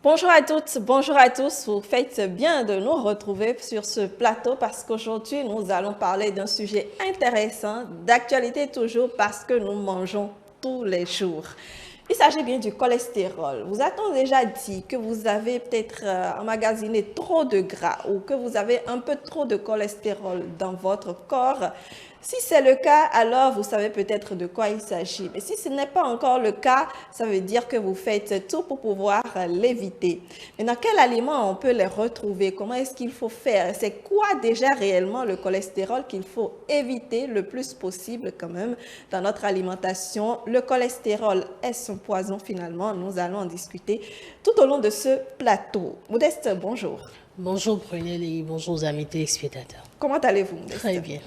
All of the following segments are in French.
Bonjour à toutes, bonjour à tous. Vous faites bien de nous retrouver sur ce plateau parce qu'aujourd'hui, nous allons parler d'un sujet intéressant, d'actualité toujours parce que nous mangeons tous les jours. Il s'agit bien du cholestérol. Vous a-t-on déjà dit que vous avez peut-être emmagasiné trop de gras ou que vous avez un peu trop de cholestérol dans votre corps? Si c'est le cas, alors vous savez peut-être de quoi il s'agit. Mais si ce n'est pas encore le cas, ça veut dire que vous faites tout pour pouvoir l'éviter. Maintenant, quels aliments on peut les retrouver? Comment est-ce qu'il faut faire? C'est quoi déjà réellement le cholestérol qu'il faut éviter le plus possible quand même dans notre alimentation? Le cholestérol, est-ce un poison finalement? Nous allons en discuter tout au long de ce plateau. Modeste, bonjour. Bonjour Brunel et bonjour aux amis téléspectateurs. Comment allez-vous, Modeste? Très bien.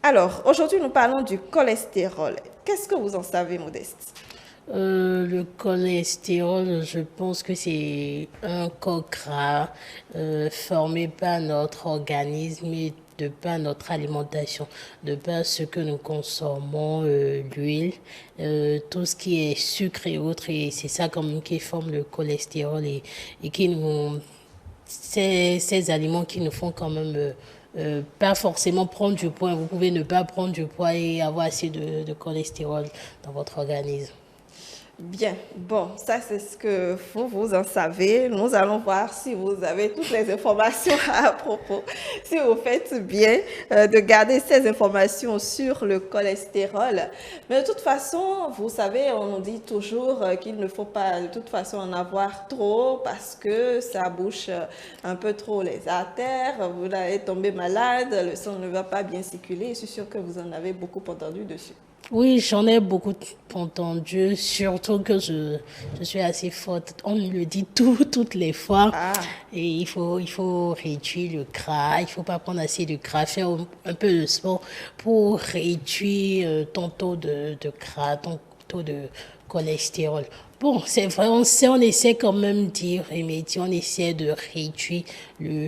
Alors, aujourd'hui, nous parlons du cholestérol. Qu'est-ce que vous en savez, Modeste? Le cholestérol, je pense que c'est un corps gras formé par notre organisme et de par notre alimentation, de par ce que nous consommons, l'huile, tout ce qui est sucre et autres, et c'est ça comme qui forme le cholestérol et qui nous ces aliments qui nous font quand même pas forcément prendre du poids. Vous pouvez ne pas prendre du poids et avoir assez de cholestérol dans votre organisme. Bien, bon, ça c'est ce que vous en savez. Nous allons voir si vous avez toutes les informations à propos, si vous faites bien de garder ces informations sur le cholestérol. Mais de toute façon, vous savez, on nous dit toujours qu'il ne faut pas de toute façon en avoir trop parce que ça bouche un peu trop les artères, vous allez tomber malade, le sang ne va pas bien circuler. Je suis sûre que vous en avez beaucoup entendu dessus. Oui, j'en ai beaucoup entendu, surtout que je suis assez forte. On me le dit toutes les fois. Ah. Et il faut réduire le gras, il faut pas prendre assez de gras, faire un peu de sport pour réduire ton taux de gras, ton taux de cholestérol. Bon, c'est vrai, on essaie quand même d'y remédier, on essaie de réduire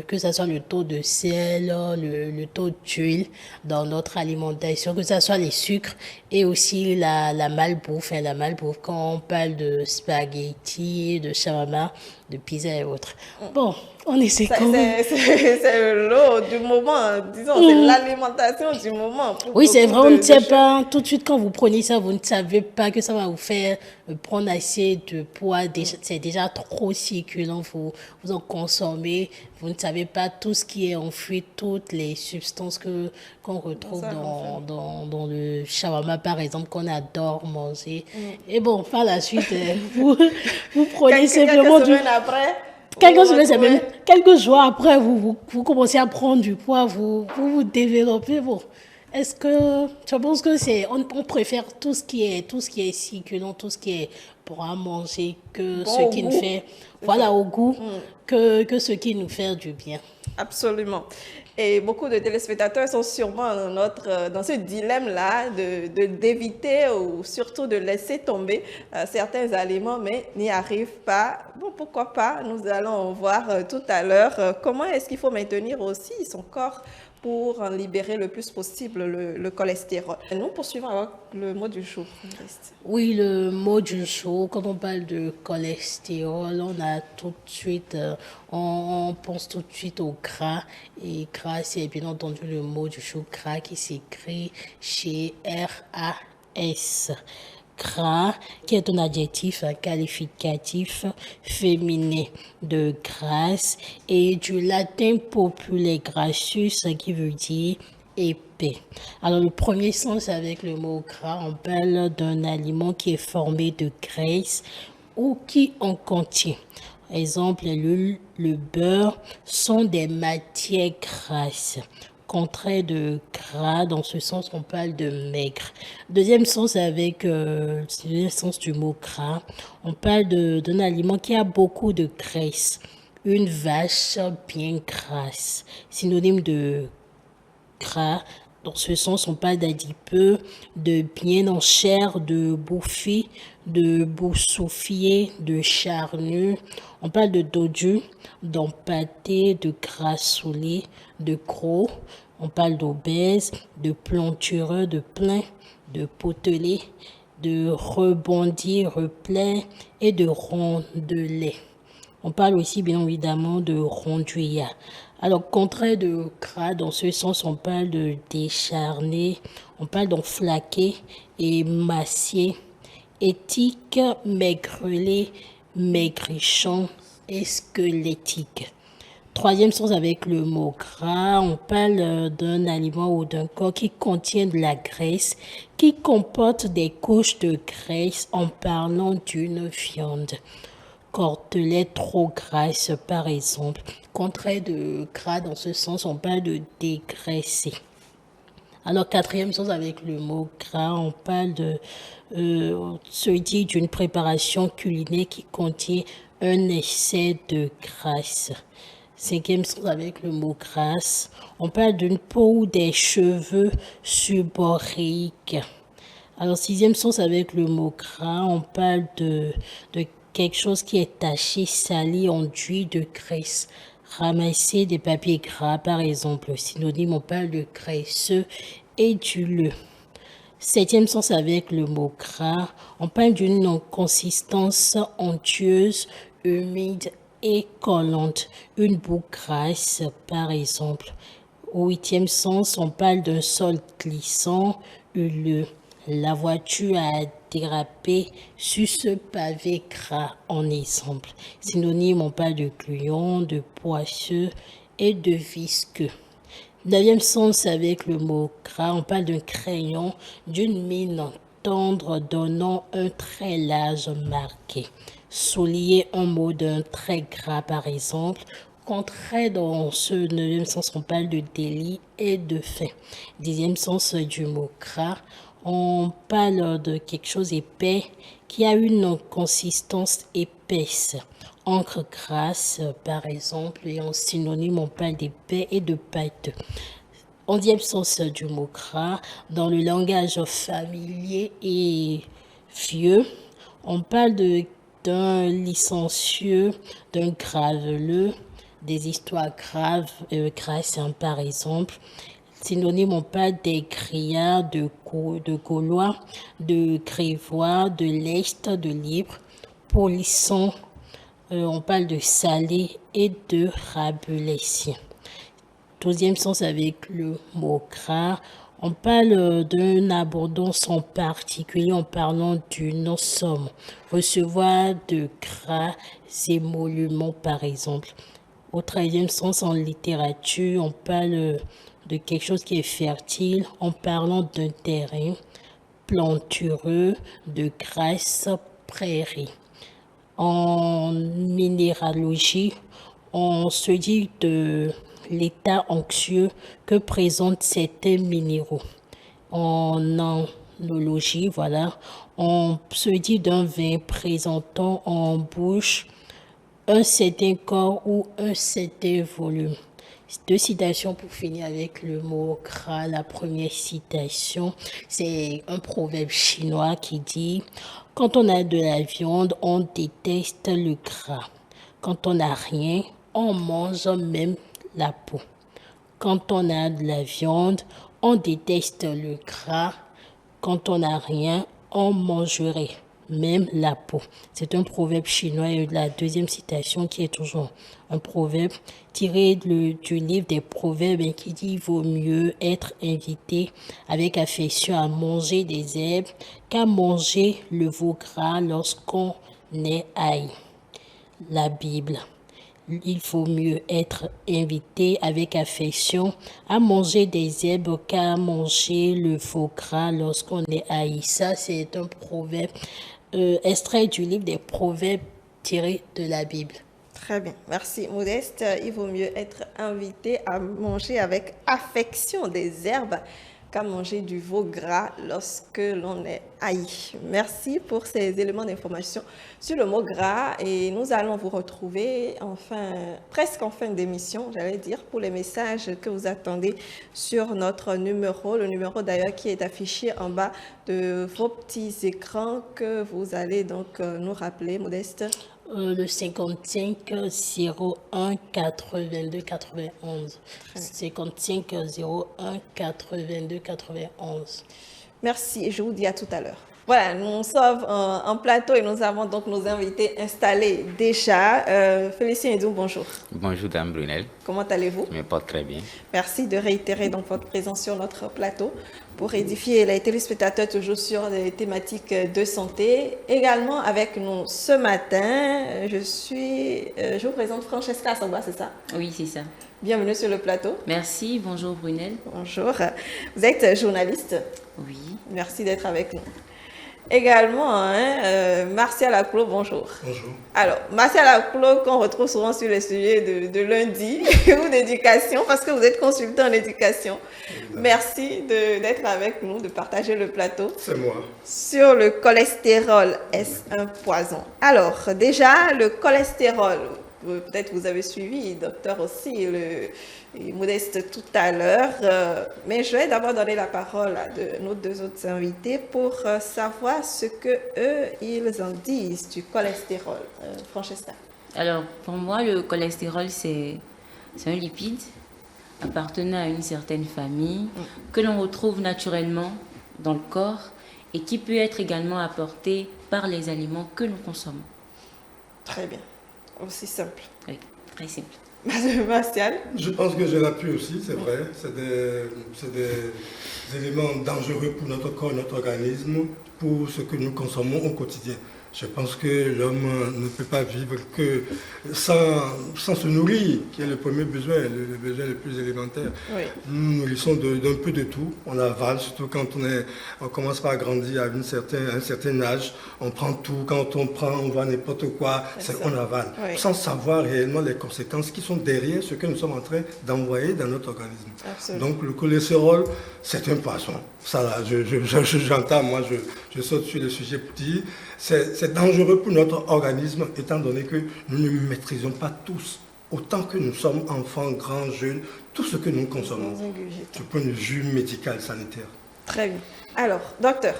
que ce soit le taux de sel, le taux d'huile dans notre alimentation, que ce soit les sucres et aussi la malbouffe. La malbouffe, quand on parle de spaghetti, de shawarma, de pizza et autres. Bon, on essaie quand même. C'est l'eau du moment, disons, c'est l'alimentation du moment pour Oui, c'est beaucoup vrai, on ne de sait jeunes. pas, tout de suite quand vous prenez ça, vous ne savez pas que ça va vous faire prendre assez de poids. C'est déjà trop circulant, vous en consommez, vous ne savez pas tout ce qui est enfoui, toutes les substances qu'on retrouve Ça, en fait. dans le shawarma, par exemple, qu'on adore manger. Et bon, par la suite, vous prenez Quelques simplement semaines après, vous vous quelques semaines, c'est même retrouvez. quelques jours après, vous commencez à prendre du poids, vous développez. Bon, est-ce que je pense que on préfère tout ce qui est circulant, tout ce qui est pour à manger que ce Bon au qui nous goût. fait, C'est voilà, ça. au goût, que ce qui nous fait du bien. Absolument. Et beaucoup de téléspectateurs sont sûrement dans ce dilemme-là d'éviter ou surtout de laisser tomber certains aliments, mais n'y arrivent pas. Bon, pourquoi pas? Nous allons voir tout à l'heure comment est-ce qu'il faut maintenir aussi son corps pour en libérer le plus possible le cholestérol. Et nous poursuivons avec le mot du jour. Modeste. Oui, le mot du jour, quand on parle de cholestérol, on a tout de suite, on pense tout de suite au gras. Et gras, c'est bien entendu le mot du jour, gras qui s'écrit chez R-A-S. Gras, qui est un adjectif un qualificatif féminin de grâce et du latin populaire gracchus qui veut dire épais. Alors, le premier sens avec le mot gras, on parle d'un aliment qui est formé de graisse ou qui en contient. Exemple, l'huile, le beurre sont des matières grasses. Contraire de gras, dans ce sens, on parle de maigre. Deuxième sens avec le sens du mot gras, on parle d'un aliment qui a beaucoup de graisse. Une vache bien grasse, synonyme de gras. Dans ce sens, on parle d'adipeux, de bien en chair, de bouffi, de boussouffier, de charnu. On parle de dodu, d'empâté, de grassoulet, de gros. On parle d'obèse, de plantureux, de plein, de potelé, de rebondi, replet et de rondelet. On parle aussi bien évidemment de rondouillat. Alors, contraire de gras, dans ce sens, on parle de décharné, on parle d'enflaqué et massier, éthique, maigrelet, maigrichon et squelettique. Troisième sens avec le mot gras, on parle d'un aliment ou d'un corps qui contient de la graisse, qui comporte des couches de graisse en parlant d'une viande. Côtelette trop grasse, par exemple. Contraire de gras, dans ce sens, on parle de dégraisser. Alors, quatrième sens avec le mot gras, on parle de se dit d'une préparation culinaire qui contient un excès de graisse. Cinquième sens avec le mot grasse, on parle d'une peau ou des cheveux suboréiques. Alors, sixième sens avec le mot gras, on parle de quelque chose qui est taché, sali, enduit de graisse. Ramasser des papiers gras, par exemple. Synonyme, on parle de graisseux et d'huileux. Septième sens avec le mot gras, on parle d'une consistance onctueuse, humide et collante. Une boue grasse, par exemple. Au huitième sens, on parle d'un sol glissant, huileux. La voiture a dérapé sur ce pavé gras, en exemple. Synonyme, on parle de gluant, de poisseux et de visqueux. Neuvième sens avec le mot gras, on parle d'un crayon, d'une mine tendre donnant un trait large marqué. Soulier un mot d'un trait gras, par exemple. Contraire dans ce neuvième sens, on parle de délit et de fait. Dixième sens du mot gras, on parle de quelque chose épais qui a une consistance épaisse. Encre grasse, par exemple, et en synonyme, on parle d'épais et de pâteux. Onzième sens du mot gras, dans le langage familier et vieux, on parle d'un licencieux, d'un graveleux, des histoires graves, grasses, par exemple. Synonyme, on parle des grillards, de Gaulois, de Grévois, de l'Est, de Libre. Polisson, on parle de salé et de rabelaissien. Douzième sens avec le mot gras, on parle d'une abondance en particulier en parlant d'une somme. Recevoir de gras émoluments, par exemple. Au 13e sens en littérature, on parle de quelque chose qui est fertile en parlant d'un terrain plantureux, de grasse prairie. En minéralogie, on se dit de l'état anxieux que présentent certains minéraux. En enologie, voilà, on se dit d'un vin présentant en bouche un certain corps ou un certain volume. Deux citations pour finir avec le mot gras. La première citation, c'est un proverbe chinois qui dit « Quand on a de la viande, on déteste le gras. Quand on n'a rien, on mange même la peau. Quand on a de la viande, on déteste le gras. Quand on n'a rien, on mangerait même la peau. » C'est un proverbe chinois et la deuxième citation qui est toujours un proverbe tiré du livre des proverbes qui dit « Il vaut mieux être invité avec affection à manger des herbes qu'à manger le veau gras lorsqu'on est haï. » La Bible. Il faut mieux être invité avec affection à manger des herbes qu'à manger le veau gras lorsqu'on est haï. Ça, c'est un proverbe extrait du livre des proverbes tiré de la Bible. Très bien, merci Modeste. Il vaut mieux être invité à manger avec affection des herbes qu'à manger du veau gras lorsque l'on est haï. Merci pour ces éléments d'information sur le mot gras et nous allons vous retrouver presque en fin d'émission, j'allais dire, pour les messages que vous attendez sur notre numéro, le numéro d'ailleurs qui est affiché en bas de vos petits écrans que vous allez donc nous rappeler, Modeste. Le 55 01 82 91. 55 01 82 91. Merci et je vous dis à tout à l'heure. Voilà, nous sommes en plateau et nous avons donc nos invités installés déjà. Félicien Edou, bonjour. Bonjour Dame Brunel. Comment allez-vous? Je me porte très bien. Merci de réitérer donc votre présence sur notre plateau pour édifier les téléspectateurs toujours sur des thématiques de santé. Également avec nous ce matin, je vous présente Francesca Samba, c'est ça? Oui, c'est ça. Bienvenue sur le plateau. Merci, bonjour Brunel. Bonjour. Vous êtes journaliste. Oui. Merci d'être avec nous. Également, Martial Aclo, bonjour. Bonjour. Alors, Martial Aclo, qu'on retrouve souvent sur les sujets de lundi ou d'éducation, parce que vous êtes consultant en éducation. Merci d'être avec nous, de partager le plateau. C'est moi. Sur le cholestérol, est-ce un poison? Alors, déjà, le cholestérol, peut-être vous avez suivi, docteur aussi, Modeste tout à l'heure, mais je vais d'abord donner la parole à nos deux autres invités pour savoir ce que eux ils en disent du cholestérol. Francesca. Alors, pour moi, le cholestérol, c'est un lipide appartenant à une certaine famille que l'on retrouve naturellement dans le corps et qui peut être également apporté par les aliments que nous consommons. Très bien. Aussi simple. Oui, très simple. Martial. Je pense que je l'appuie aussi, c'est vrai. C'est des éléments dangereux pour notre corps, notre organisme, pour ce que nous consommons au quotidien. Je pense que l'homme ne peut pas vivre que sans se nourrir, qui est le premier besoin, le besoin le plus élémentaire. Oui. Nous nous nourrissons d'un peu de tout. On avale, surtout quand on commence par grandir à un certain âge. On prend tout. Quand on voit n'importe quoi, on avale. Oui. Sans savoir réellement les conséquences qui sont derrière ce que nous sommes en train d'envoyer dans notre organisme. Absolument. Donc le cholestérol, c'est un poison. Ça, là, j'entends, moi, je saute sur le sujet pour dire, c'est dangereux pour notre organisme, étant donné que nous ne maîtrisons pas tous, autant que nous sommes enfants, grands, jeunes, tout ce que nous consommons, du point de vue médical, sanitaire. Très bien. Alors, docteur,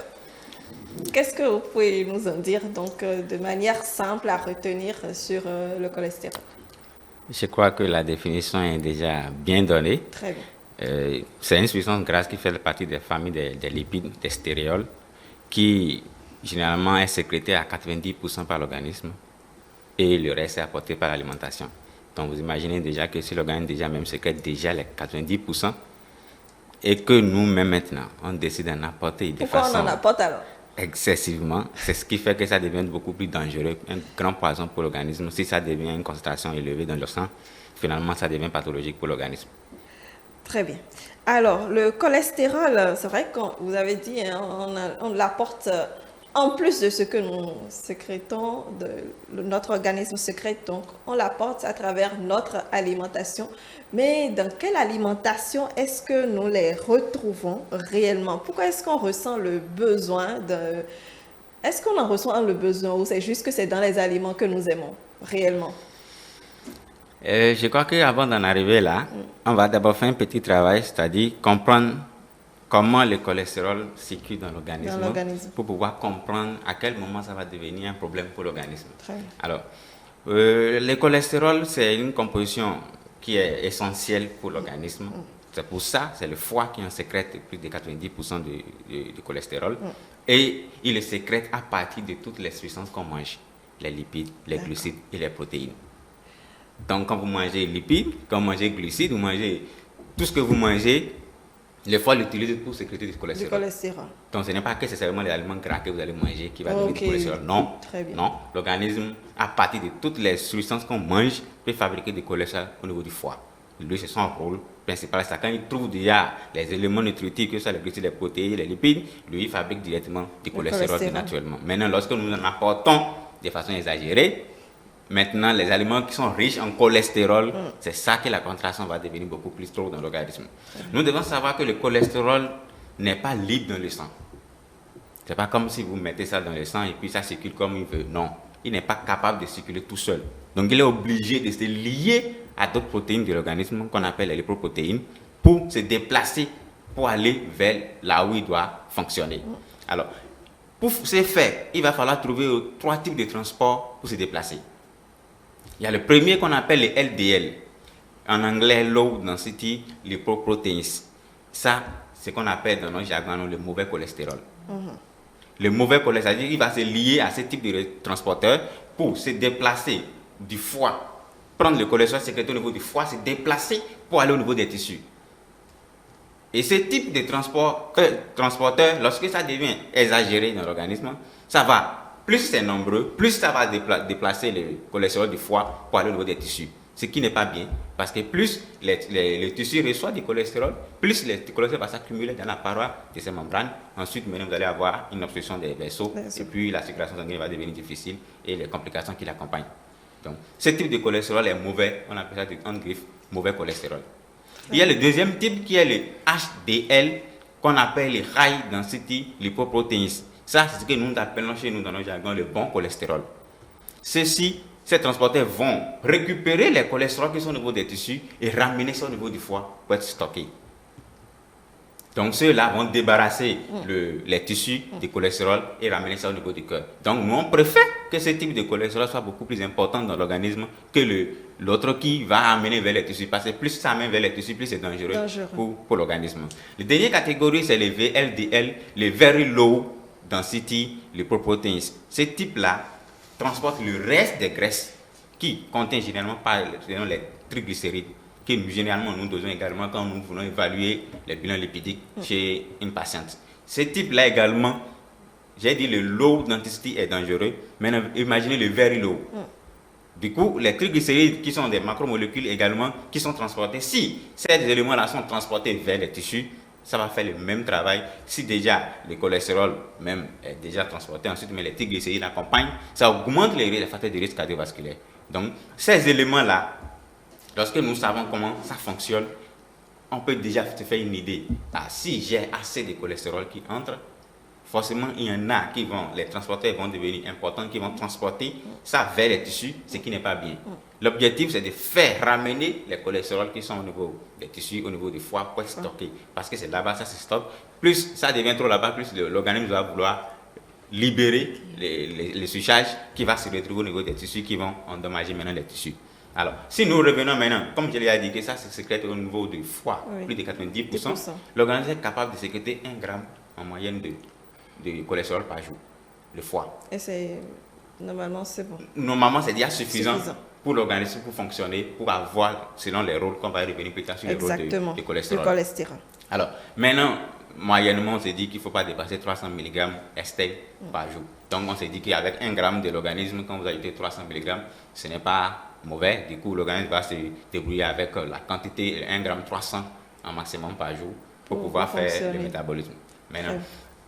qu'est-ce que vous pouvez nous en dire donc, de manière simple à retenir sur le cholestérol? Je crois que la définition est déjà bien donnée. Très bien. C'est une substance grasse qui fait partie des familles des lipides, des stéréols, qui généralement est sécrétée à 90% par l'organisme et le reste est apporté par l'alimentation. Donc vous imaginez déjà que si l'organisme déjà même sécrète déjà les 90% et que nous-mêmes maintenant on décide d'en apporter de façon... Pourquoi on en apporte alors? Excessivement, c'est ce qui fait que ça devient beaucoup plus dangereux, un grand poison pour l'organisme. Si ça devient une concentration élevée dans le sang, finalement ça devient pathologique pour l'organisme. Très bien. Alors, le cholestérol, c'est vrai que vous avez dit, hein, on l'apporte en plus de ce que nous sécrétons, notre organisme sécrète, donc on l'apporte à travers notre alimentation. Mais dans quelle alimentation est-ce que nous les retrouvons réellement? Pourquoi est-ce qu'on ressent le besoin de... Est-ce qu'on en ressent le besoin ou c'est juste que c'est dans les aliments que nous aimons réellement? Je crois qu'avant d'en arriver là, on va d'abord faire un petit travail, c'est-à-dire comprendre comment le cholestérol circule dans l'organisme pour pouvoir comprendre à quel moment ça va devenir un problème pour l'organisme. Alors, le cholestérol, c'est une composition qui est essentielle pour l'organisme. C'est pour ça, c'est le foie qui en sécrète plus de 90% de cholestérol. Et il le sécrète à partir de toutes les substances qu'on mange, les lipides, les glucides et les protéines. Donc, quand vous mangez lipides, quand vous mangez glucides, vous mangez tout ce que vous mangez, le foie l'utilise pour sécréter du cholestérol. Donc, ce n'est pas que c'est seulement les aliments gras que vous allez manger qui va donner du cholestérol. Non, non. L'organisme, à partir de toutes les substances qu'on mange, peut fabriquer du cholestérol au niveau du foie. Lui, c'est son rôle principal. C'est quand il trouve déjà les éléments nutritifs, que ce soit les glucides, les protéines, les lipides, lui, il fabrique directement du cholestérol naturellement. Maintenant, lorsque nous en apportons de façon exagérée, maintenant, les aliments qui sont riches en cholestérol, c'est ça que la contraction va devenir beaucoup plus trop dans l'organisme. Nous devons savoir que le cholestérol n'est pas libre dans le sang. Ce n'est pas comme si vous mettez ça dans le sang et puis ça circule comme il veut. Non, il n'est pas capable de circuler tout seul. Donc, il est obligé de se lier à d'autres protéines de l'organisme qu'on appelle les lipoprotéines pour se déplacer, pour aller vers là où il doit fonctionner. Alors, pour ce faire, il va falloir trouver 3 types de transports pour se déplacer. Il y a le premier qu'on appelle les LDL, en anglais Low Density Lipoproteins. Ça, c'est ce qu'on appelle dans notre jargon le mauvais cholestérol. le mauvais cholestérol, c'est-à-dire qu'il va se lier à ce type de transporteur pour se déplacer du foie, prendre le cholestérol sécrété au niveau du foie, se déplacer pour aller au niveau des tissus. Et ce type de transporteur, lorsque ça devient exagéré dans l'organisme, ça va, plus c'est nombreux, plus ça va déplacer le cholestérol du foie pour aller au niveau des tissus. Ce qui n'est pas bien, parce que plus les tissus reçoivent du cholestérol, plus le cholestérol va s'accumuler dans la paroi de ces membranes. Ensuite, maintenant, vous allez avoir une obstruction des vaisseaux, et puis la circulation sanguine va devenir difficile et les complications qui l'accompagnent. Donc, ce type de cholestérol est mauvais, on appelle ça en griffe, mauvais cholestérol. Il y a le deuxième type qui est le HDL, qu'on appelle le High Density Lipoproteins. Ça, c'est ce que nous appelons chez nous dans notre jargon le bon cholestérol. Ces transporteurs vont récupérer les cholestérols qui sont au niveau des tissus et ramener ça au niveau du foie pour être stockés. Donc ceux-là vont débarrasser les tissus du cholestérol et ramener ça au niveau du cœur. Donc nous on préfère que ce type de cholestérol soit beaucoup plus important dans l'organisme que l'autre qui va amener vers les tissus. Parce que plus ça amène vers les tissus, plus c'est dangereux. Pour l'organisme. La dernière catégorie, c'est les VLDL, les Very Low Density Lipoproteins. Ce type-là transporte le reste des graisses qui contient généralement les triglycérides que généralement nous dosons également quand nous voulons évaluer les bilans lipidiques chez une patiente. Ce type-là également, j'ai dit le low density est dangereux, mais imaginez le very low. Du coup, les triglycérides qui sont des macromolécules également, qui sont transportés, si ces éléments-là sont transportés vers les tissus, ça va faire le même travail. Si déjà le cholestérol même est déjà transporté, ensuite mais les triglycérides l'accompagnent, ça augmente les facteurs de risque cardiovasculaire. Donc ces éléments-là, lorsque nous savons comment ça fonctionne, on peut déjà se faire une idée. Si j'ai assez de cholestérol qui entre, forcément il y en a qui les transporteurs vont devenir importants, qui vont transporter ça vers les tissus, ce qui n'est pas bien. L'objectif, c'est de faire ramener les cholestérols qui sont au niveau des tissus, au niveau du foie, pour être stockés. Parce que c'est là-bas, ça se stocke. Plus ça devient trop là-bas, plus l'organisme va vouloir libérer les surcharges qui vont se retrouver au niveau des tissus, qui vont endommager maintenant les tissus. Alors, si nous revenons maintenant, comme je l'ai dit, que ça se sécrète au niveau du foie, plus de 90%, l'organisme est capable de sécréter 1 gramme en moyenne de cholestérol par jour, le foie. Et normalement, c'est bon. Normalement, c'est déjà suffisant pour l'organisme pour fonctionner, pour avoir, selon les rôles qu'on va revenir plus tard sur les rôles de cholestérol. Alors, maintenant, moyennement, on s'est dit qu'il ne faut pas dépasser 300 mg ester par jour. Donc, on s'est dit qu'avec 1 gramme de l'organisme, quand vous ajoutez 300 mg, ce n'est pas mauvais. Du coup, l'organisme va se débrouiller avec la quantité 1 gramme 300 en maximum par jour pour pouvoir faire le métabolisme. Maintenant,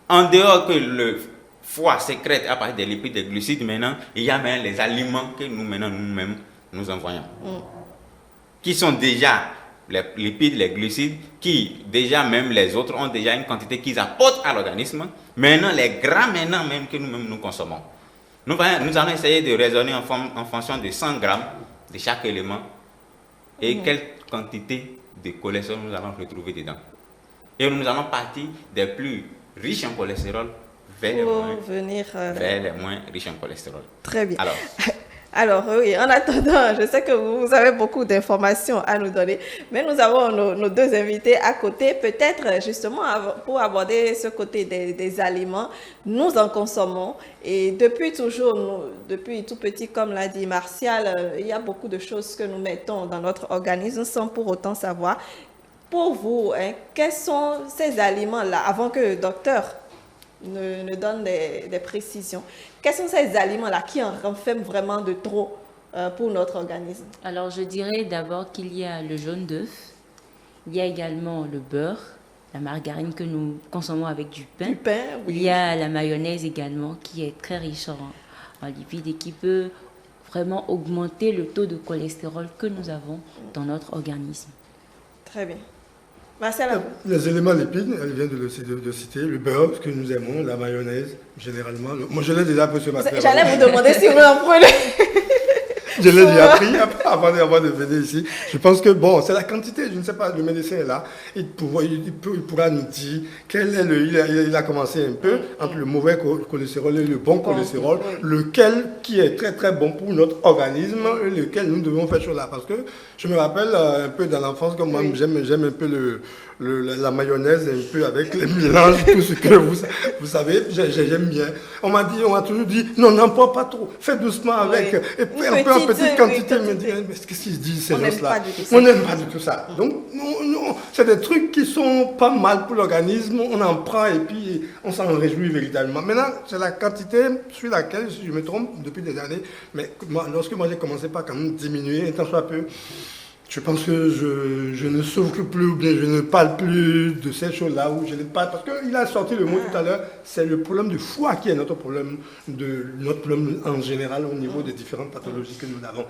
en dehors que le foie sécrète à partir des lipides et des glucides, maintenant, il y a même les aliments que nous-mêmes nous envoyons. Qui sont déjà les lipides, les glucides, qui déjà même les autres ont déjà une quantité qu'ils apportent à l'organisme. Maintenant, les gras maintenant même que nous-mêmes nous consommons. Nous allons essayer de raisonner en fonction de 100 grammes de chaque élément et quelle quantité de cholestérol nous allons retrouver dedans. Et nous allons partir des plus riches en cholestérol vers les moins riches en cholestérol. Très bien. Alors oui, en attendant, je sais que vous avez beaucoup d'informations à nous donner, mais nous avons nos deux invités à côté. Peut-être justement pour aborder ce côté des aliments, nous en consommons et depuis toujours, depuis tout petit, comme l'a dit Martial, il y a beaucoup de choses que nous mettons dans notre organisme sans pour autant savoir. Pour vous, quels sont ces aliments-là, avant que le docteur ne donne des précisions. Quels sont ces aliments-là qui en renferment vraiment de trop pour notre organisme? Alors, je dirais d'abord qu'il y a le jaune d'œuf, il y a également le beurre, la margarine que nous consommons avec du pain. Du pain, oui. Il y a la mayonnaise également qui est très riche en lipides et qui peut vraiment augmenter le taux de cholestérol que nous avons dans notre organisme. Très bien. Marcel, les éléments lipides, elle vient de citer, le beurre, ce que nous aimons, la mayonnaise, généralement. Moi, je l'ai déjà pris ce matin. J'allais vous demander si vous en prenez. Je l'ai déjà pris avant de venir ici. Je pense que, bon, c'est la quantité, je ne sais pas, le médecin est là. Il pourra nous dire quel est il a commencé un peu entre le mauvais cholestérol et le bon cholestérol, lequel qui est très très bon pour notre organisme et lequel nous devons faire chose là. Parce que je me rappelle un peu dans l'enfance, comme moi j'aime un peu la mayonnaise un peu avec les mélanges, tout ce que vous savez, j'aime bien. On m'a toujours dit, non, n'en prends pas trop, fais doucement avec, et puis un peu en petite quantité. Mais qu'est-ce qu'ils disent ces gens-là? On n'aime pas du tout ça. Donc, c'est des trucs qui sont pas mal pour l'organisme, on en prend et puis on s'en réjouit véritablement. Maintenant, c'est la quantité sur laquelle je me trompe depuis des années, mais lorsque moi j'ai commencé par quand même diminuer, tant soit peu, je pense que je ne souffre plus ou bien je ne parle plus de ces choses-là où je ne parle parce qu'il a sorti le mot tout à l'heure, c'est le problème du foie qui est notre problème en général au niveau des différentes pathologies que nous avons.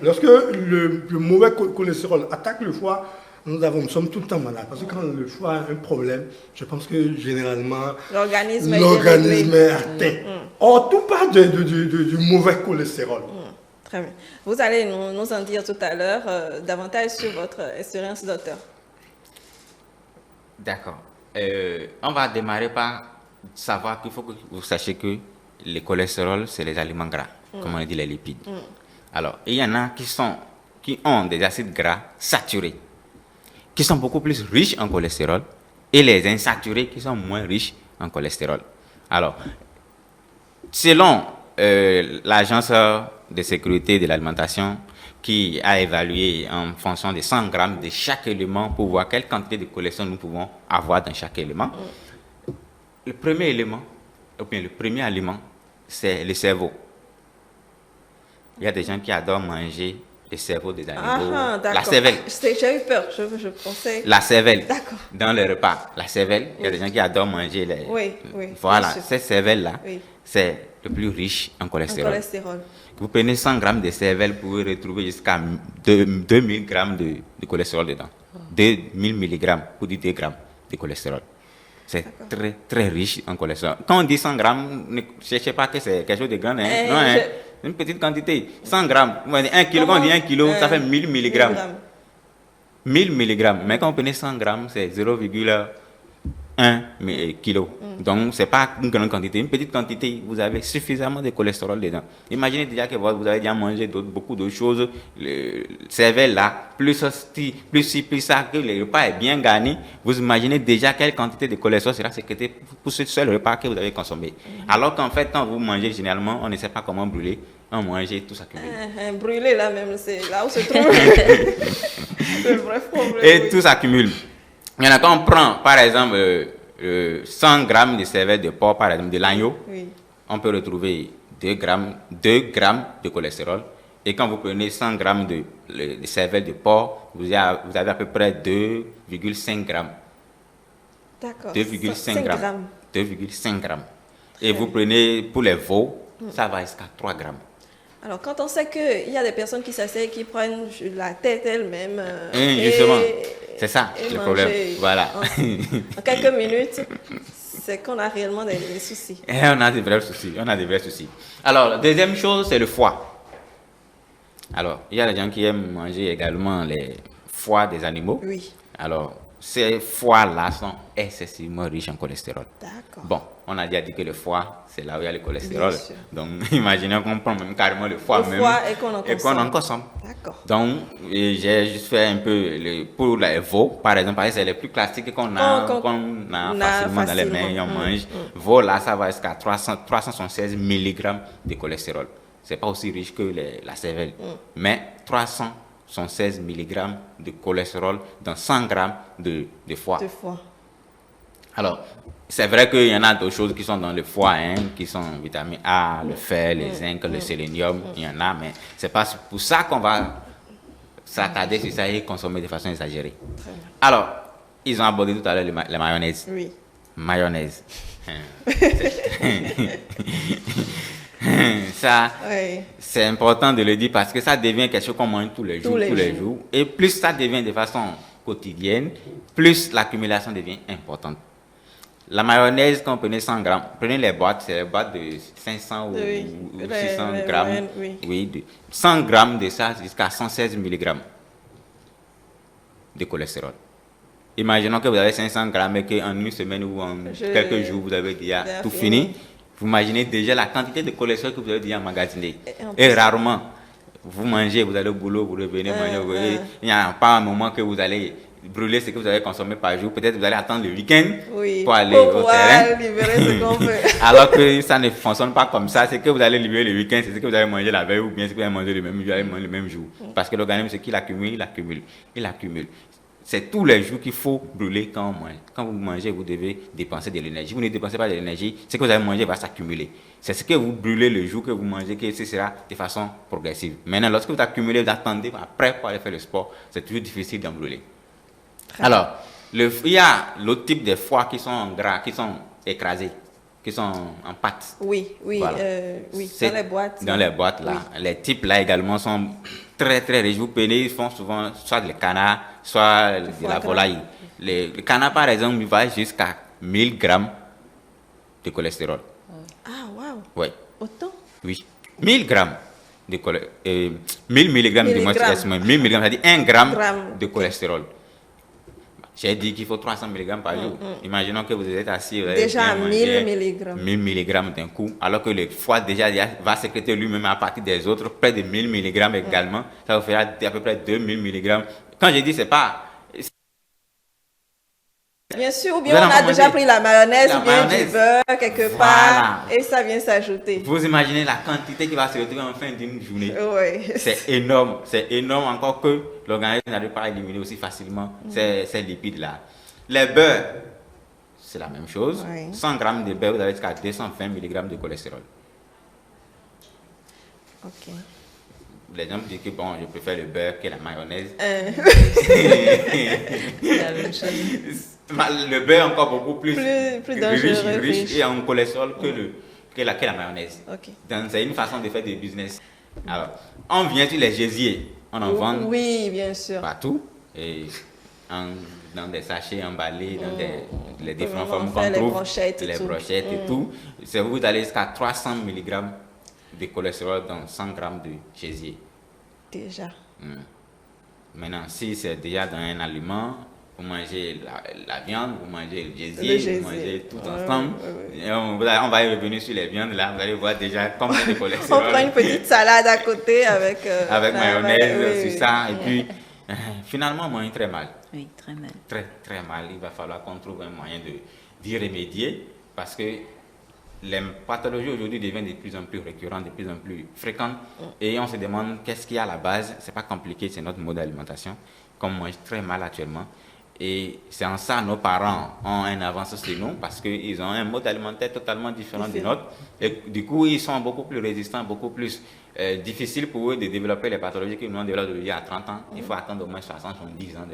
Lorsque le mauvais cholestérol attaque le foie, nous sommes tout le temps malades. Parce que quand le foie a un problème, je pense que généralement l'organisme est atteint. Or, tout part du mauvais cholestérol. Très bien. Vous allez nous en dire tout à l'heure davantage sur votre expérience, docteur. D'accord. On va démarrer par savoir qu'il faut que vous sachiez que le cholestérol, c'est les aliments gras, comme on dit les lipides. Alors, il y en a qui ont des acides gras saturés, qui sont beaucoup plus riches en cholestérol, et les insaturés qui sont moins riches en cholestérol. Alors, selon l'Agence de sécurité de l'alimentation, qui a évalué en fonction de 100 grammes de chaque élément pour voir quelle quantité de cholestérol nous pouvons avoir dans chaque élément. Le premier élément, ou bien le premier aliment, c'est le cerveau. Il y a des gens qui adorent manger le cerveau des animaux, la cervelle. J'ai eu peur, je pensais... La cervelle, dans les repas. La cervelle, il y a des gens qui adorent manger les... Oui. Voilà, cette cervelle-là, c'est le plus riche en cholestérol. Vous prenez 100 grammes de cervelle, vous pouvez retrouver jusqu'à 2000 grammes de cholestérol dedans. 2000 milligrammes pour 10 grammes de cholestérol. C'est très, très riche en cholestérol. Quand on dit 100 grammes, ne cherchez pas que c'est quelque chose de grand. Une petite quantité. 100 grammes. 1 kilo, quand on dit 1 kilo, ça fait 1000 milligrammes. 1000 milligrammes. Mais quand on prenait 100 grammes, c'est 0,1 kilo. Donc, ce n'est pas une grande quantité. Une petite quantité, vous avez suffisamment de cholestérol dedans. Imaginez déjà que vous avez déjà mangé beaucoup d'autres choses. Le cervelle là, plus ça, que le repas est bien garni, vous imaginez déjà quelle quantité de cholestérol sera sécrétée pour ce seul repas que vous avez consommé. Alors qu'en fait, quand vous mangez, généralement, on ne sait pas comment brûler. On mange tout s'accumule. Brûler là même, c'est là où se trouve le vrai problème. Et tout s'accumule. Il y en a quand on prend, par exemple, 100 grammes de cervelle de porc, par exemple, de l'agneau, on peut retrouver 2 grammes de cholestérol. Et quand vous prenez 100 grammes de cervelle de porc, vous avez à peu près 2,5 grammes. D'accord. 2,5 grammes. 2,5 grammes. Et vous prenez pour les veaux, ça va jusqu'à 3 grammes. Alors, quand on sait qu'il y a des personnes qui s'asseyent, qui prennent la tête elles-mêmes. Justement, c'est ça le problème. Voilà. En quelques minutes, c'est qu'on a réellement des soucis. Et on a des vrais soucis. Alors, la deuxième chose, c'est le foie. Alors, il y a des gens qui aiment manger également les foies des animaux. Oui. Alors, ces foies-là sont excessivement riches en cholestérol. D'accord. Bon, on a déjà dit que le foie, c'est là où il y a le cholestérol. Donc, imaginez qu'on prend même carrément le foie et qu'on en consomme. D'accord. Donc, j'ai juste fait un peu pour les veaux, par exemple, c'est les plus classiques qu'on a facilement dans les mains et on mange. Veau, là, ça va jusqu'à 376 mg de cholestérol. C'est pas aussi riche que la cervelle, mais 316 mg de cholestérol dans 100 grammes de foie. Alors, c'est vrai qu'il y en a d'autres choses qui sont dans le foie, qui sont vitamine A, le fer, le zinc, le sélénium, il y en a, mais c'est pas pour ça qu'on va s'attarder sur ça et consommer de façon exagérée. Alors, ils ont abordé tout à l'heure la mayonnaise. Oui. Mayonnaise. Ça, c'est important de le dire parce que ça devient quelque chose qu'on mange tous les jours. Et plus ça devient de façon quotidienne, plus l'accumulation devient importante. La mayonnaise, quand on prenait 100 grammes, prenez les boîtes, c'est les boîtes de 500 ou 600 grammes. De 100 grammes de ça jusqu'à 116 mg de cholestérol. Imaginons que vous avez 500 grammes et qu'en une semaine ou en quelques jours, vous avez déjà tout fini. Vous imaginez déjà la quantité de cholestérol que vous avez déjà emmagasiné. Et rarement, vous mangez, vous allez au boulot, vous revenez manger. Il n'y a pas un moment que vous allez brûler ce que vous avez consommé par jour. Peut-être vous allez attendre le week-end pour aller pour au pouvoir terrain. libérer ce qu'on veut. Alors que ça ne fonctionne pas comme ça. C'est que vous allez libérer le week-end, c'est ce que vous allez manger la veille ou bien ce que vous allez manger le même jour. Parce que l'organisme, ce qu'il accumule, il accumule. C'est tous les jours qu'il faut brûler quand on mange. Quand vous mangez, vous devez dépenser de l'énergie. Vous ne dépensez pas de l'énergie, ce que vous avez mangé va s'accumuler. C'est ce que vous brûlez le jour que vous mangez que ce sera de façon progressive. Maintenant, lorsque vous accumulez, vous attendez après pour aller faire le sport, c'est toujours difficile d'en brûler. Alors, il y a l'autre type de foie qui sont en gras, qui sont écrasés, qui sont en pâte. Oui, Voilà. Dans les boîtes. Dans les boîtes, là. Oui. Les types, là, également, sont très, très riches. Vous prenez, ils font souvent soit le canard, soit de la volaille. Le canard, par exemple, il va jusqu'à 1000 grammes de cholestérol. Ah, waouh! Oui. Autant? Oui. 1000 grammes de cholestérol. 1000 milligrammes de cholestérol. 1000 milligrammes, c'est-à-dire 1 gramme de cholestérol. J'ai dit qu'il faut 300 mg par jour. Imaginons que vous êtes assis, vous avez déjà 1000 mg. 1000 mg d'un coup, alors que le foie déjà va sécréter lui-même à partir des autres près de 1000 mg également. Ça vous fera à peu près 2000 mg. Quand je dis c'est pas... Bien sûr, ou bien on a déjà pris la mayonnaise ou bien du beurre quelque part et ça vient s'ajouter. Vous imaginez la quantité qui va se retrouver en fin d'une journée. Oui. C'est énorme encore que l'organisme n'arrive pas à éliminer aussi facilement ces lipides-là. Les beurres, c'est la même chose. Oui. 100 grammes de beurre, vous avez jusqu'à 220 mg de cholestérol. Ok. Les gens disent que bon, je préfère le beurre que la mayonnaise. C'est la même chose. Le beurre est encore beaucoup plus riche et en cholestérol que la mayonnaise. Okay. Donc c'est une façon de faire des business. Alors, on vient sur les gésiers, on en vend bien sûr. Partout, et dans des sachets emballés, dans les différentes formes qu'on trouve, les brochettes et tout. Vous allez jusqu'à 300 mg de cholestérol dans 100 g de gésier. Déjà. Maintenant, si c'est déjà dans un aliment, vous mangez la viande, vous mangez le gésier, vous mangez tout ensemble. Et on va y revenir sur les viandes, là, vous allez voir déjà combien de cholestérol. On prend une petite salade à côté avec mayonnaise, sur ça, et puis finalement, on mange très mal. Oui, très mal. Très, très mal. Il va falloir qu'on trouve un moyen d'y remédier parce que les pathologies aujourd'hui deviennent de plus en plus récurrentes, de plus en plus fréquentes. Et on se demande qu'est-ce qu'il y a à la base. C'est pas compliqué, c'est notre mode d'alimentation qu'on mange très mal actuellement. Et c'est en ça nos parents ont un avance sur nous parce qu'ils ont un mode alimentaire totalement différent du nôtre. Et du coup, ils sont beaucoup plus résistants, beaucoup plus difficile pour eux de développer les pathologies que nous on développe il y a 30 ans. Il faut attendre au moins 60, 70 ans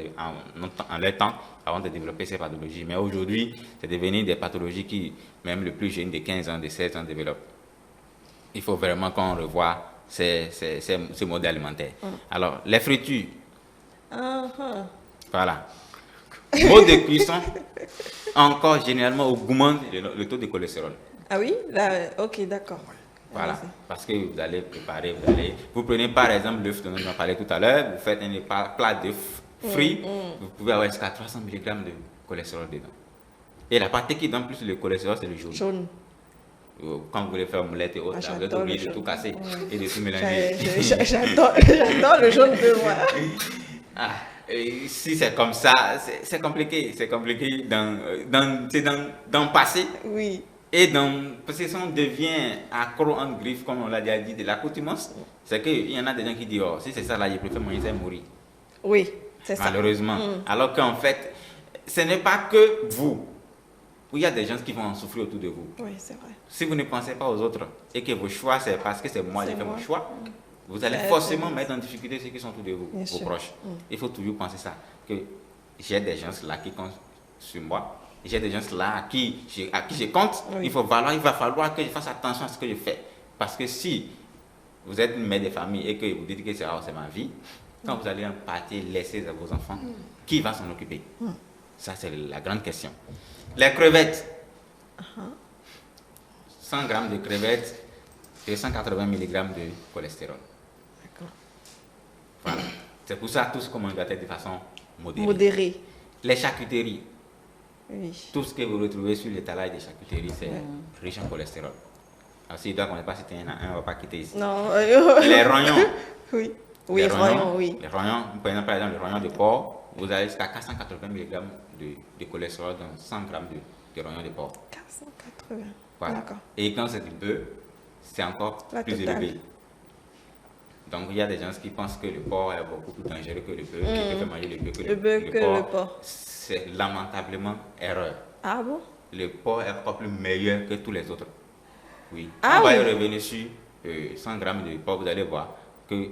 en leur temps avant de développer ces pathologies. Mais aujourd'hui, c'est devenu des pathologies qui, même le plus jeune de 15 ans, de 16 ans, développent. Il faut vraiment qu'on revoie ces modes alimentaires. Alors, les fritures. Voilà. Mode de cuisson, encore généralement augmente le taux de cholestérol. Ah oui? Ok, d'accord. Voilà, parce que vous allez préparer, vous prenez par exemple l'œuf dont on a parlé tout à l'heure, vous faites un plat d'œuf frit, vous pouvez avoir jusqu'à 300 mg de cholestérol dedans. Et la partie qui donne plus le cholestérol, c'est le jaune. Quand vous voulez faire omelette et autres, vous êtes obligé de tout casser et de tout mélanger. J'adore le jaune de moi. Et si c'est comme ça, c'est compliqué. C'est compliqué d'en passer. Oui. Et parce que si on devient accro en griffe, comme on l'a déjà dit, de l'accoutumance, c'est qu'il y en a des gens qui disent, oh, si c'est ça là, je préfère manger ça et mourir. Oui, c'est ça. Malheureusement. Alors qu'en fait, ce n'est pas que vous. Il y a des gens qui vont en souffrir autour de vous. Oui, c'est vrai. Si vous ne pensez pas aux autres et que vos choix, c'est parce que c'est moi qui ai fait mon choix, vous allez forcément mettre en difficulté ceux qui sont autour de vous, vos proches. Il faut toujours penser ça, que j'ai des gens là qui comptent sur moi. J'ai des gens là à qui je compte. Il va falloir que je fasse attention à ce que je fais. Parce que si vous êtes une mère de famille et que vous dites que c'est ma vie, quand vous allez en partir laisser à vos enfants, qui va s'en occuper? Ça, c'est la grande question. Les crevettes. 100 grammes de crevettes et 180 mg de cholestérol. D'accord. Voilà. C'est pour ça tout ce qu'on mange doit être de façon modérée. Les charcuteries. Oui. Tout ce que vous retrouvez sur l'étalage des charcuteries, c'est riche en cholestérol. Alors, s'il doit qu'on n'est pas cité un, on ne va pas quitter ici. Non. Les rognons. Oui. Oui, rognons, oui. Les rognons, par exemple le rognon de porc vous avez jusqu'à 480 mg de cholestérol dans 100 g de rognon de porc. 480. Voilà. D'accord. Et quand c'est du bœuf, c'est encore plus élevé. Donc il y a des gens qui pensent que le porc est beaucoup plus dangereux que le bœuf, qui préfèrent manger le bœuf que le porc. C'est lamentablement erreur. Ah bon? Le porc est encore plus meilleur que tous les autres. Oui. Ah, on va y revenir sur 100 g de porc, vous allez voir que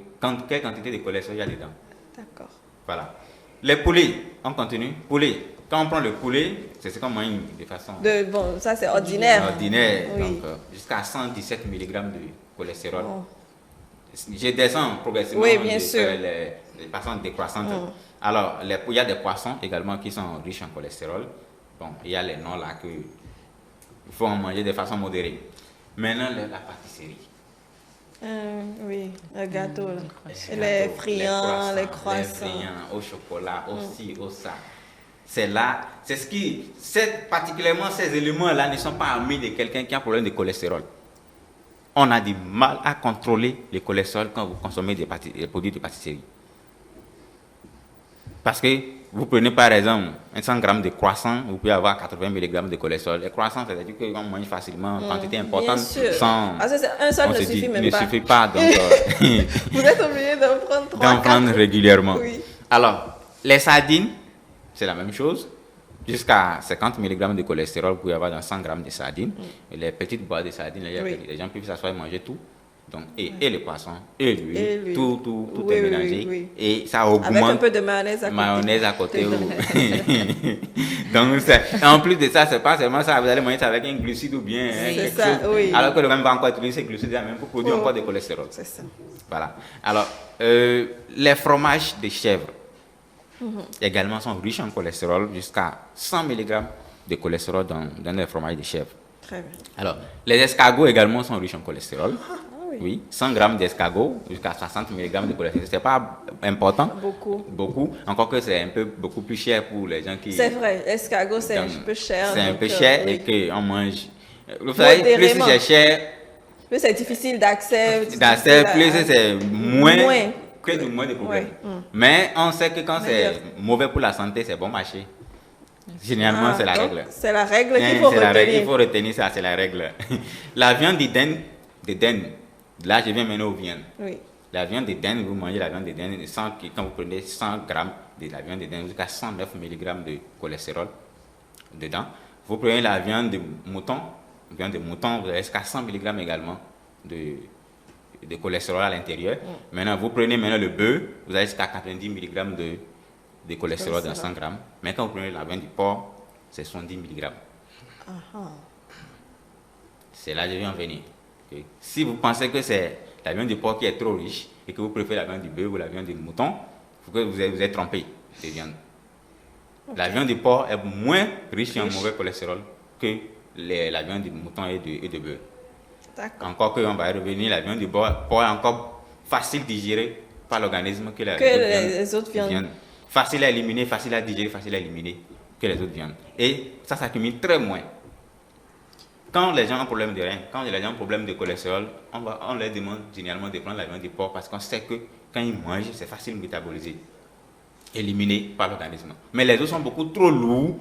quelle quantité de cholestérol il y a dedans. D'accord. Voilà. Les poulets, on continue. Poulet. Quand on prend le poulet, c'est ce qu'on mange de façon... Bon, ça c'est ordinaire. Ordinaire. Oui. Donc, jusqu'à 117 mg de cholestérol. Oh. Je descends progressivement bien sûr. Les façons décroissantes. Alors, il y a des poissons également qui sont riches en cholestérol. Bon, il y a les noms là qu'il faut en manger de façon modérée. Maintenant, la pâtisserie. Oui, le gâteau, les friands, les croissants. Les friands au chocolat, aussi, au ça. C'est là, particulièrement ces éléments-là ne sont pas amis de quelqu'un qui a un problème de cholestérol. On a du mal à contrôler le cholestérol quand vous consommez des produits de pâtisserie. Parce que vous prenez par exemple 100 g de croissant, vous pouvez avoir 80 mg de cholestérol. Les croissants, c'est-à-dire qu'on mange facilement en quantité importante sans... un seul ne suffit même pas. Ne suffit pas, donc... vous êtes obligé d'en prendre 3. D'en prendre régulièrement. Oui. Alors, les sardines, c'est la même chose. Jusqu'à 50 mg de cholestérol, vous pouvez avoir dans 100 g de sardines. Et les petites boîtes de sardines, les gens peuvent s'asseoir et manger tout. Donc, et les poissons, et l'huile, tout est mélangé. Oui. Et ça augmente. Avec un peu de mayonnaise à côté. Donc, en plus de ça, c'est pas seulement ça, vous allez manger ça avec un glucide ou bien quelque chose. Oui. Alors que le même va encore utiliser ces glucides même pour produire encore de cholestérol. C'est ça. Voilà. Alors, les fromages de chèvre également sont riches en cholestérol, jusqu'à 100 mg de cholestérol dans les fromages de chèvre. Très bien. Alors, les escargots également sont riches en cholestérol. Oui, 100 g d'escargot jusqu'à 60 mg de cholestérol. C'est pas important. Beaucoup. Encore que c'est beaucoup plus cher pour les gens qui... C'est vrai, l'escargot c'est un peu cher. C'est un peu cher et qu'on mange... Vous savez, plus c'est cher... Plus c'est difficile d'accès. Plus c'est moins de problèmes. Mais on sait que quand c'est mauvais pour la santé, c'est bon marché. Généralement, c'est la règle. C'est la règle qu'il faut retenir. Il faut retenir ça, c'est la règle. La viande de dinde, là je viens maintenant aux viandes. Oui. La viande de dinde, vous mangez la viande de dinde, quand vous prenez 100 g de la viande de dinde, jusqu'à 109 mg de cholestérol dedans. Vous prenez la viande de mouton, vous avez jusqu'à 100 mg également de cholestérol à l'intérieur. Maintenant, vous prenez le bœuf, vous avez jusqu'à 90 mg de cholestérol dans 100 g. Mais quand vous prenez la viande du porc, c'est 70 mg. C'est là que je viens en venir. Okay. Si vous pensez que c'est la viande du porc qui est trop riche et que vous préférez la viande du bœuf ou la viande du mouton, vous êtes trompé de viande. Okay. La viande du porc est moins riche en mauvais cholestérol que la viande du mouton et de bœuf. Encore qu'on va y revenir, la viande du porc est encore facile digérée par l'organisme que les autres viandes. Facile à éliminer, facile à digérer, facile à éliminer que les autres viandes. Et ça s'accumule très moins. Quand les gens ont problème de rein, quand les gens ont problème de cholestérol, on leur demande généralement de prendre la viande du porc parce qu'on sait que quand ils mangent, c'est facile de métaboliser, éliminé par l'organisme. Mais les autres sont beaucoup trop lourds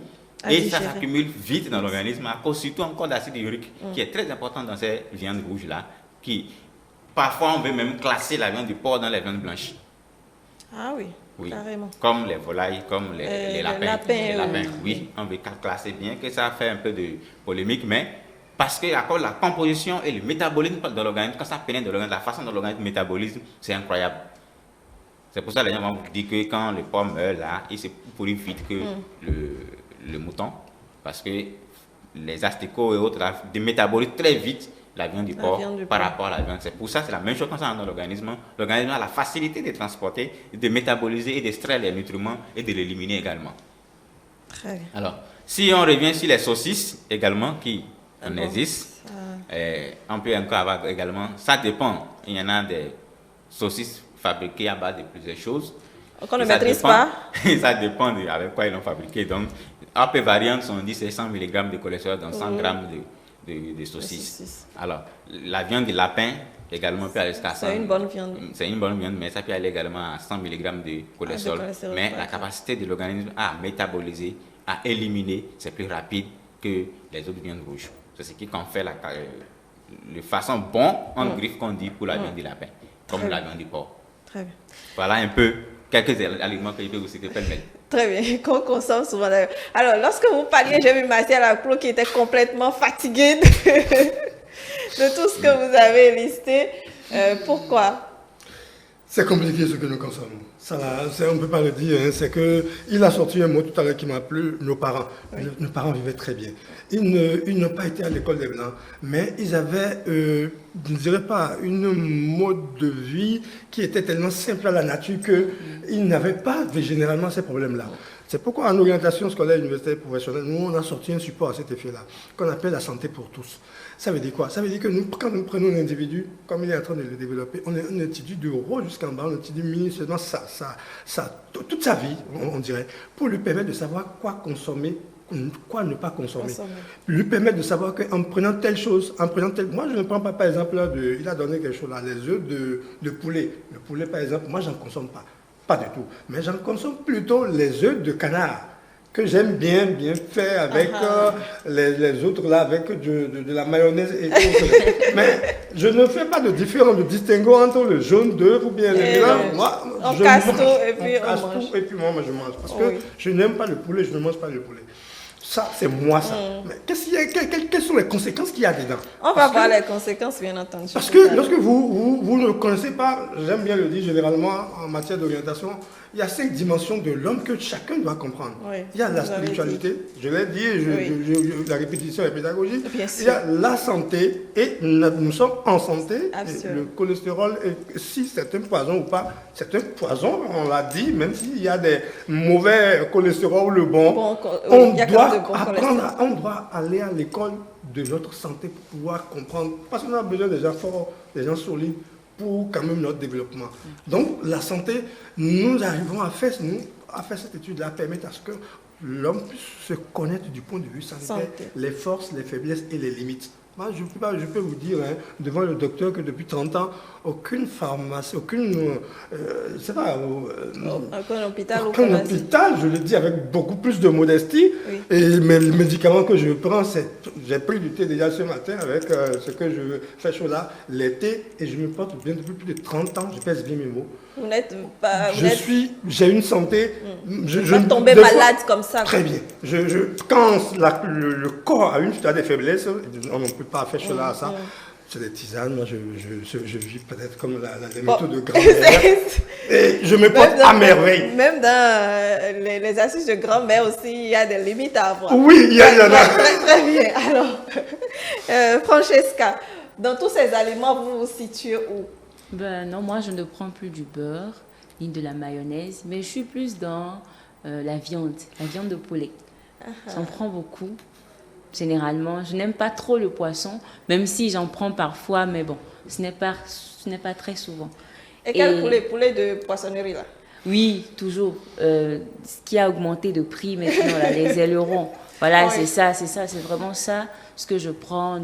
et ça s'accumule vite dans l'organisme à cause surtout encore d'acide urique qui est très important dans ces viandes rouges-là. Parfois, on veut même classer la viande du porc dans les viandes blanches. Ah oui. Oui, carrément. Comme les volailles, comme les lapins. Oui, on veut classer bien, que ça fait un peu de polémique, mais parce que la composition et le métabolisme dans l'organisme, quand ça pénètre dans l'organisme, la façon dont l'organisme métabolise, c'est incroyable. C'est pour ça que les gens vont vous dire que quand le porc meurt là, il se pourrit vite que le mouton, parce que les asticots et autres métabolisent très vite la viande du porc par rapport à la viande. C'est pour ça que c'est la même chose quand ça dans l'organisme. L'organisme a la facilité de transporter, de métaboliser et d'extraire les nutriments et de l'éliminer également. Très bien. Alors, si on revient sur les saucisses également qui en existent, on peut encore avoir également, ça dépend. Il y en a des saucisses fabriquées à base de plusieurs choses. Qu'on ne maîtrise pas. Ça dépend avec quoi ils l'ont fabriqué. Donc, un peu variantes sont dit c'est 100 mg de cholestérol dans 100 g de saucisses. Alors, la viande de lapin également peut aller jusqu'à 100. C'est une bonne viande. C'est une bonne viande, mais ça peut aller également à 100 mg de cholestérol. Mais la capacité de l'organisme à métaboliser, à éliminer, c'est plus rapide que les autres viandes rouges. C'est ce qui confère de façon bon en griffe qu'on dit pour la viande du lapin, comme la viande du porc. Très bien. Voilà un peu quelques aliments que je peux vous citer. Très bien, qu'on consomme souvent d'ailleurs. Alors, lorsque vous parliez, j'ai vu Martial Aclo qui était complètement fatigué de tout ce que vous avez listé. Pourquoi? C'est compliqué ce que nous consommons. Ça, on ne peut pas le dire. Hein. C'est qu'il a sorti un mot tout à l'heure qui m'a plu, nos parents. Oui. Nos parents vivaient très bien. Ils n'ont pas été à l'école des Blancs, mais ils avaient, je ne dirais pas, une mode de vie qui était tellement simple à la nature qu'ils n'avaient pas généralement ces problèmes-là. C'est pourquoi en orientation scolaire universitaire professionnelle, nous, on a sorti un support à cet effet-là, qu'on appelle la santé pour tous. Ça veut dire quoi? Ça veut dire que nous, quand nous prenons un individu, comme il est en train de le développer, on étudie de haut jusqu'en bas, on étudie seulement toute sa vie, on dirait, pour lui permettre de savoir quoi consommer, quoi ne pas consommer. Lui permettre de savoir qu'en prenant telle chose, moi je ne prends pas par exemple, il a donné quelque chose là, les œufs de poulet. Le poulet par exemple, moi j'en consomme pas. Pas du tout. Mais j'en consomme plutôt les œufs de canard, que j'aime bien faire avec les autres là, avec de la mayonnaise et autres. Mais je ne fais pas de différence, de distinguo entre le jaune d'œuf ou bien le blanc. Moi, on casse tout et puis on mange. Et puis moi, je mange. Parce que je n'aime pas le poulet, je ne mange pas le poulet. Ça, c'est moi, ça. Mais quelles sont les conséquences qu'il y a dedans? On va voir les conséquences, bien entendu. Parce que lorsque vous ne connaissez pas, j'aime bien le dire généralement en matière d'orientation, il y a 5 dimensions de l'homme que chacun doit comprendre. Oui, il y a la spiritualité, je l'ai dit, la répétition est pédagogique. Il y a la santé, et nous sommes en santé. Le cholestérol, si c'est un poison ou pas, c'est un poison, on l'a dit, même s'il y a des mauvais cholestérol ou le bon, on doit aller à l'école de notre santé pour pouvoir comprendre. Parce qu'on a besoin des gens forts, des gens solides, pour quand même notre développement. Donc la santé, nous arrivons à faire cette étude-là, permettre à ce que l'homme puisse se connaître du point de vue sanitaire, les forces, les faiblesses et les limites. Moi, je peux vous dire, hein, devant le docteur, que depuis 30 ans, aucune pharmacie, aucun hôpital, je le dis avec beaucoup plus de modestie, et les médicaments que je prends, j'ai pris du thé déjà ce matin avec ce que je fais chaud là, l'été, et je me porte bien depuis plus de 30 ans, je pèse bien mes mots. Vous n'êtes pas... J'ai une santé... Je ne pas tomber malade comme ça. Très bien. Quand le corps a des faiblesses, on ne peut pas faire cela à ça. C'est des tisanes, moi je vis peut-être comme les méthodes de grand-mère. Et je me porte à merveille. Même dans les astuces de grand-mère aussi, il y a des limites à avoir. Oui, il y en a. Très bien. Alors, Francesca, dans tous ces aliments, vous vous situez où? Non, moi je ne prends plus du beurre ni de la mayonnaise, mais je suis plus dans la viande de poulet. J'en prends beaucoup. Généralement, je n'aime pas trop le poisson, même si j'en prends parfois, mais bon, ce n'est pas très souvent. Et quel poulet de poissonnerie là? Oui, toujours. Ce qui a augmenté de prix maintenant, là, les ailerons. Voilà, c'est ça, c'est vraiment ça, ce que je prends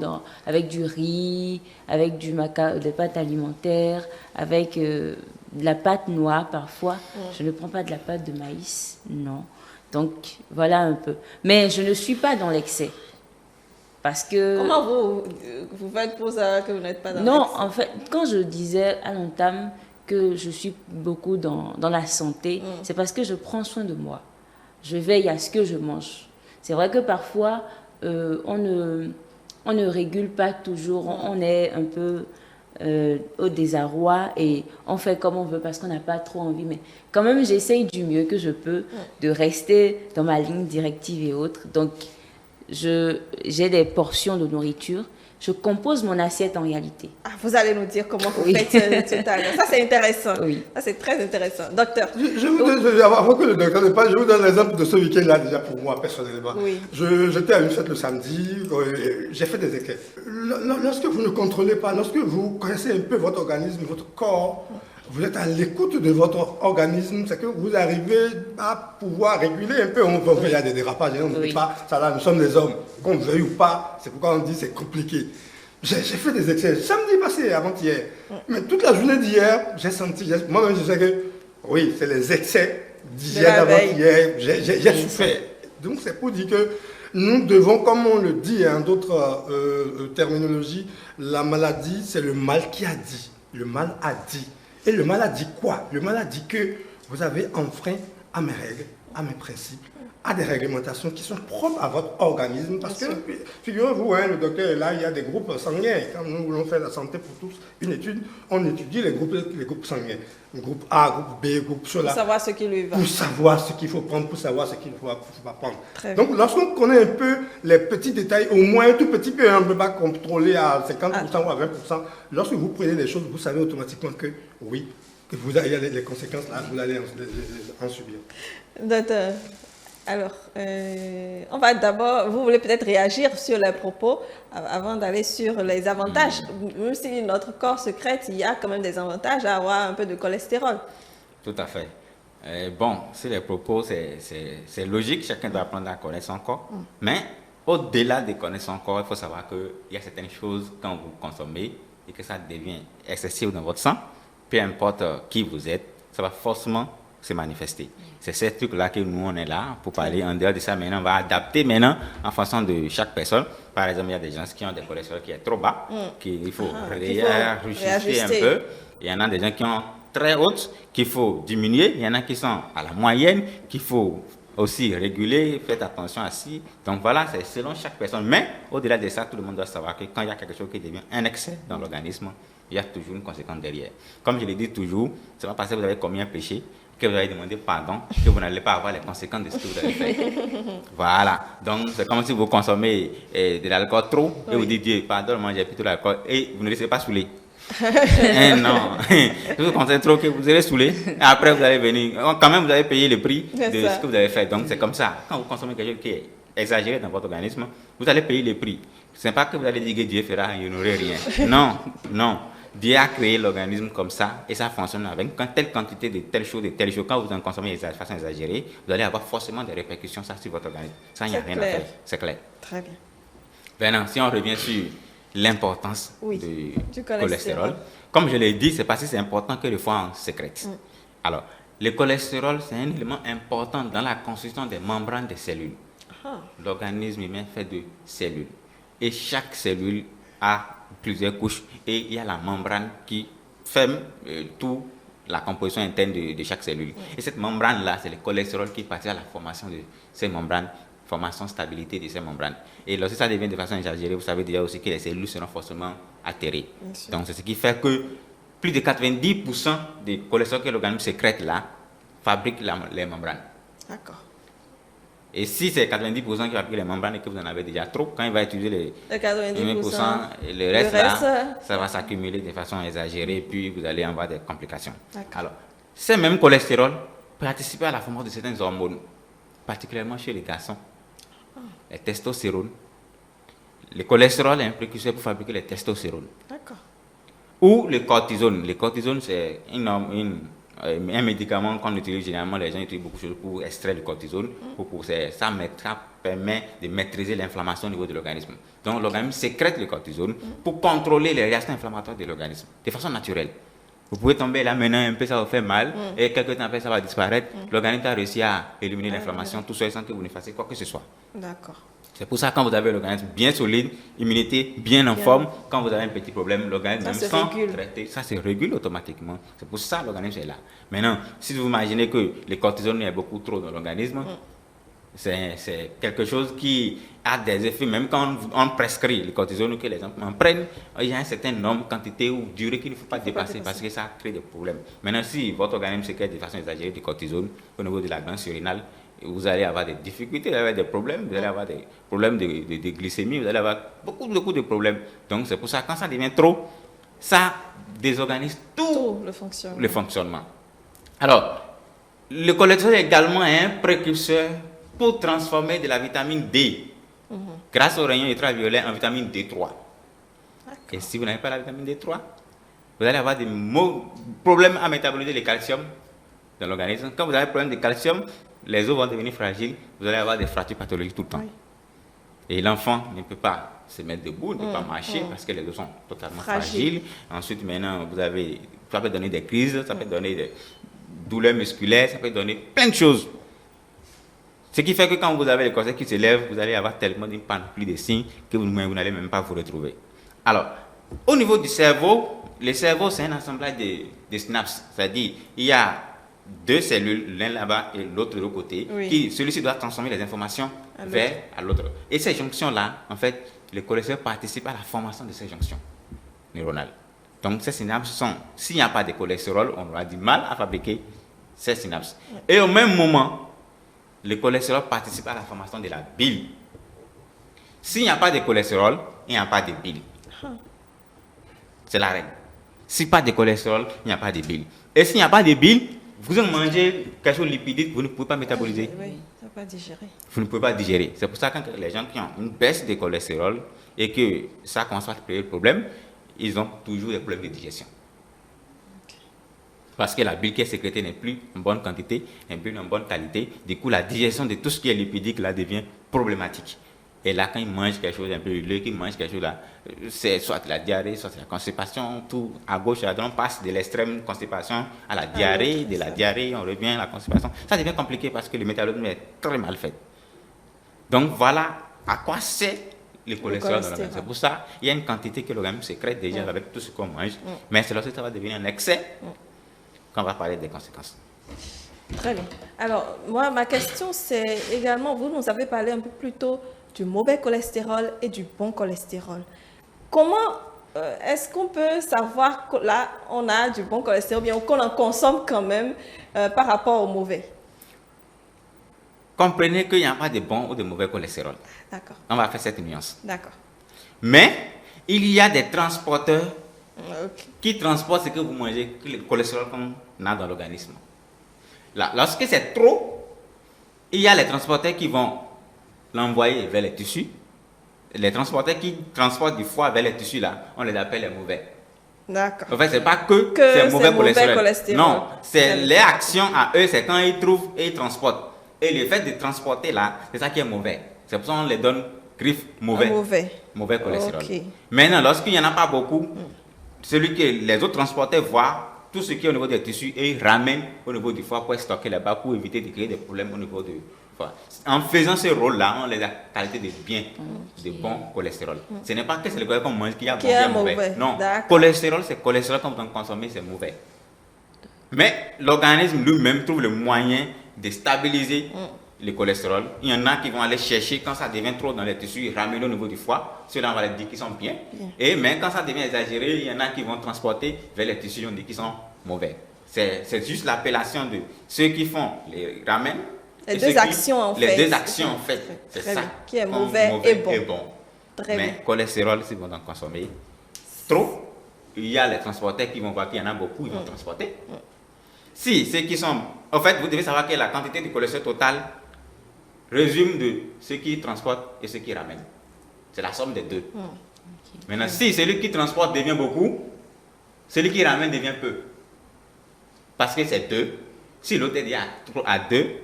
avec du riz, avec des pâtes alimentaires, avec de la pâte noire parfois. Je ne prends pas de la pâte de maïs, non. Donc, voilà un peu. Mais je ne suis pas dans l'excès. Parce que... Comment vous faites pour ça que vous n'êtes pas dans l'excès? Non, en fait, quand je disais à l'entame que je suis beaucoup dans la santé, c'est parce que je prends soin de moi. Je veille à ce que je mange. C'est vrai que parfois, on ne régule pas toujours, on est un peu au désarroi et on fait comme on veut parce qu'on n'a pas trop envie. Mais quand même, j'essaye du mieux que je peux de rester dans ma ligne directive et autres. Donc, j'ai des portions de nourriture. Je compose mon assiette en réalité. Ah, vous allez nous dire comment vous faites tout à l'heure. Ça, c'est intéressant. Oui. Ça, c'est très intéressant. Docteur. Avant que le docteur ne parle, je vous donne l'exemple de ce week-end-là, déjà pour moi, personnellement. Oui. J'étais à une fête le samedi, j'ai fait des équipes. Lorsque vous ne contrôlez pas, lorsque vous connaissez un peu votre organisme, votre corps, vous êtes à l'écoute de votre organisme, c'est que vous arrivez à pouvoir réguler un peu. Il y a des dérapages, on ne peut pas, ça là, nous sommes des hommes, qu'on veuille ou pas, c'est pourquoi on dit c'est compliqué. J'ai fait des excès. Samedi passé, avant-hier. Mais toute la journée d'hier, j'ai senti, moi-même je sais que, oui, c'est les excès d'hier, d'avant-hier. J'ai souffert. Donc c'est pour dire que nous devons, comme on le dit en d'autres terminologies, la maladie, c'est le mal qui a dit. Le mal a dit. Et le mal a dit quoi? Le mal a dit que vous avez enfreint à mes règles, à mes principes, à des réglementations qui sont propres à votre organisme. Parce que, figurez-vous, le docteur est là, il y a des groupes sanguins. Quand nous voulons faire la santé pour tous, une étude, on étudie les groupes sanguins. Groupe A, groupe B, groupe cela. Pour savoir ce qui lui va. Pour savoir ce qu'il faut prendre, pour savoir ce qu'il ne faut pas prendre. Donc, lorsqu'on connaît un peu les petits détails, au moins un tout petit peu, on ne peut pas contrôler à 50% ou à 20%. Lorsque vous prenez des choses, vous savez automatiquement que oui, que vous avez les conséquences là, vous allez en subir. Docteur, alors, on va d'abord, vous voulez peut-être réagir sur les propos avant d'aller sur les avantages. Même si notre corps sécrète, il y a quand même des avantages à avoir un peu de cholestérol. Tout à fait. Bon, sur les propos, c'est logique, chacun doit apprendre à connaître son corps. Mais au-delà de connaître son corps, il faut savoir qu'il y a certaines choses quand vous consommez et que ça devient excessif dans votre sang, peu importe qui vous êtes, ça va forcément se manifester. C'est ces trucs-là que nous, on est là pour parler. En dehors de ça, maintenant, on va adapter maintenant en fonction de chaque personne. Par exemple, il y a des gens qui ont des cholestérol qui est trop bas, qu'il faut réajuster un peu. Il y en a des gens qui ont très haute, qu'il faut diminuer. Il y en a qui sont à la moyenne, qu'il faut aussi réguler. Faites attention à ça. Donc voilà, c'est selon chaque personne. Mais au-delà de ça, tout le monde doit savoir que quand il y a quelque chose qui devient un excès dans l'organisme, il y a toujours une conséquence derrière. Comme je le dis toujours, c'est pas parce que vous avez commis un péché que vous allez demander pardon, que vous n'allez pas avoir les conséquences de ce que vous avez fait. Voilà. Donc, c'est comme si vous consommez de l'alcool trop et vous dites, Dieu, pardonne-moi, j'ai pris tout l'alcool et vous ne laissez pas saouler. Non. Vous consommez trop que vous serez saoulé. Après, vous allez venir. Quand même, vous allez payer le prix de ce que vous avez fait. Donc, c'est comme ça. Quand vous consommez quelque chose qui est exagéré dans votre organisme, vous allez payer le prix. Ce n'est pas que vous allez dire que Dieu fera, il n'y aurait rien. Non, non. Dieu a créé l'organisme comme ça et ça fonctionne avec telle quantité de telle chose, de telle chose. Quand vous en consommez de façon exagérée, vous allez avoir forcément des répercussions sur votre organisme. Ça, il n'y a rien à faire. C'est clair. Très bien. Maintenant, si on revient sur l'importance du cholestérol, comme je l'ai dit, c'est parce que c'est important que le foie en sécrète. Alors, le cholestérol, c'est un élément important dans la construction des membranes des cellules. L'organisme humain fait de cellules. Et chaque cellule a plusieurs couches et il y a la membrane qui ferme toute la composition interne de chaque cellule. Et cette membrane-là, c'est le cholestérol qui participe à la formation de ces membranes, formation, stabilité de ces membranes. Et lorsque ça devient de façon exagérée, vous savez déjà aussi que les cellules seront forcément atterrées. Donc c'est ce qui fait que plus de 90% des cholestérol que l'organisme sécrète là fabrique les membranes. D'accord. Et si c'est 90% qui fabriquent les membranes et que vous en avez déjà trop, quand il va utiliser les 90%, le reste là, ça va s'accumuler de façon exagérée et puis vous allez avoir des complications. Alors, ces mêmes cholestérol participent à la formation de certaines hormones, particulièrement chez les garçons. Les testostérones. Le cholestérol est un précurseur pour fabriquer les testostérones. D'accord. Ou le cortisone. Le cortisone, c'est un médicament qu'on utilise généralement, les gens utilisent beaucoup de choses pour extraire le cortisone. Ça permet de maîtriser l'inflammation au niveau de l'organisme. Donc l'organisme sécrète le cortisone pour contrôler les réactions inflammatoires de l'organisme de façon naturelle. Vous pouvez tomber là maintenant, un peu ça vous fait mal, et quelques temps après ça va disparaître. L'organisme a réussi à éliminer l'inflammation tout seul sans que vous ne fassiez quoi que ce soit. D'accord. C'est pour ça que quand vous avez l'organisme bien solide, immunité bien en forme, quand vous avez un petit problème, l'organisme sans traiter, ça se régule automatiquement. C'est pour ça que l'organisme est là. Maintenant, si vous imaginez que le cortisone est beaucoup trop dans l'organisme, c'est quelque chose qui a des effets, même quand on prescrit le cortisone, que les gens en prennent, il y a une certaine norme, quantité ou durée qu'il ne faut pas dépasser parce que ça crée des problèmes. Maintenant, si votre organisme sécrète de façon exagérée du cortisone au niveau de la glande surrénale, vous allez avoir des difficultés, vous allez avoir des problèmes, vous allez avoir des problèmes de glycémie, vous allez avoir beaucoup de problèmes. Donc c'est pour ça que quand ça devient trop, ça désorganise tout le fonctionnement. Alors, le cholestérol également est un précurseur pour transformer de la vitamine D, grâce aux rayons ultraviolets, en vitamine D3. Et si vous n'avez pas la vitamine D3, vous allez avoir des problèmes à métaboliser le calcium dans l'organisme. Quand vous avez un problème de calcium, les os vont devenir fragiles, vous allez avoir des fractures pathologiques tout le temps. Et l'enfant ne peut pas se mettre debout, ne peut pas marcher parce que les os sont totalement fragiles. Ensuite, maintenant, ça peut donner des crises, ça peut donner des douleurs musculaires, ça peut donner plein de choses. Ce qui fait que quand vous avez le corset qui se lève, vous allez avoir tellement d'une panoplie de signes que vous n'allez même pas vous retrouver. Alors, au niveau du cerveau, le cerveau, c'est un assemblage de synapses. C'est-à-dire, il y a deux cellules, l'un là-bas et l'autre de l'autre côté, celui-ci doit transformer les informations vers l'autre. Et ces jonctions-là, en fait, le cholestérol participe à la formation de ces jonctions neuronales. Donc, ces synapses sont, s'il n'y a pas de cholestérol, on aura du mal à fabriquer ces synapses. Et au même moment, le cholestérol participe à la formation de la bile. S'il n'y a pas de cholestérol, il n'y a pas de bile. C'est la règle. S'il n'y a pas de cholestérol, il n'y a pas de bile. Et s'il n'y a pas de bile, vous mangez quelque chose de lipidique, vous ne pouvez pas métaboliser. Oui, ça ne peut pas digérer. Vous ne pouvez pas digérer. C'est pour ça que les gens qui ont une baisse de cholestérol et que ça commence à créer le problème, ils ont toujours des problèmes de digestion. Parce que la bile qui est sécrétée n'est plus en bonne quantité, n'est plus en bonne qualité. Du coup, la digestion de tout ce qui est lipidique là devient problématique. Et là, quand ils mangent quelque chose un peu huileux, qu'ils mangent quelque chose là, c'est soit la diarrhée, soit la constipation, tout à gauche et à droite, on passe de l'extrême constipation à la diarrhée, de la diarrhée, on revient à la constipation. Ça devient compliqué parce que le métabolisme est très mal fait. Donc voilà à quoi c'est le cholestérol dans l'organisme. C'est pour ça qu'il y a une quantité que l'organisme sécrète déjà avec tout ce qu'on mange, mais c'est lorsque ça va devenir un excès qu'on va parler des conséquences. Très bien. Alors, moi, ma question, c'est également, vous nous avez parlé un peu plus tôt du mauvais cholestérol et du bon cholestérol. Comment est-ce qu'on peut savoir que là, on a du bon cholestérol bien, ou qu'on en consomme quand même par rapport au mauvais? Comprenez qu'il n'y a pas de bon ou de mauvais cholestérol. D'accord. On va faire cette nuance. D'accord. Mais il y a des transporteurs qui transportent ce que vous mangez, le cholestérol qu'on a dans l'organisme. Là, lorsque c'est trop, il y a les transporteurs qui vont l'envoyer vers les tissus. Les transporteurs qui transportent du foie vers les tissus, là, on les appelle les mauvais. D'accord. En fait, ce n'est pas que c'est mauvais cholestérol. Non, c'est les actions à eux, c'est quand ils trouvent et ils transportent. Et le fait de transporter là, c'est ça qui est mauvais. C'est pour ça qu'on les donne griffe mauvais. Mauvais cholestérol. Maintenant, lorsqu'il n'y en a pas beaucoup, celui que les autres transporteurs voient tout ce qui est au niveau des tissus et ils ramènent au niveau du foie pour stocker là-bas pour éviter de créer des problèmes au niveau du foie. En faisant ce rôle-là, on les a qualité de bien, de bon cholestérol. Ce n'est pas que c'est le cholestérol qu'on mange qui a bon et mauvais. Non, cholestérol, c'est cholestérol qu'on peut consommer, c'est mauvais. Mais l'organisme lui-même trouve le moyen de stabiliser le cholestérol. Il y en a qui vont aller chercher quand ça devient trop dans les tissus, ils ramènent au niveau du foie. Ceux-là, on va les dire qu'ils sont bien. Et mais quand ça devient exagéré, il y en a qui vont transporter vers les tissus, on dit qu'ils sont mauvais. C'est juste l'appellation de ceux qui font les ramènent. Les deux actions en fait. Les deux actions en fait. C'est ça. Qui est mauvais et bon. Très bien. Mais cholestérol, si vous en consommez trop, il y a les transporteurs qui vont voir qu'il y en a beaucoup, ils vont transporter. Si ceux qui sont... En fait, vous devez savoir que la quantité de cholestérol total résume de ceux qui transportent et ceux qui ramènent. C'est la somme des deux. Maintenant, si celui qui transporte devient beaucoup, celui qui ramène devient peu. Parce que c'est 2. Si l'autre est à 2,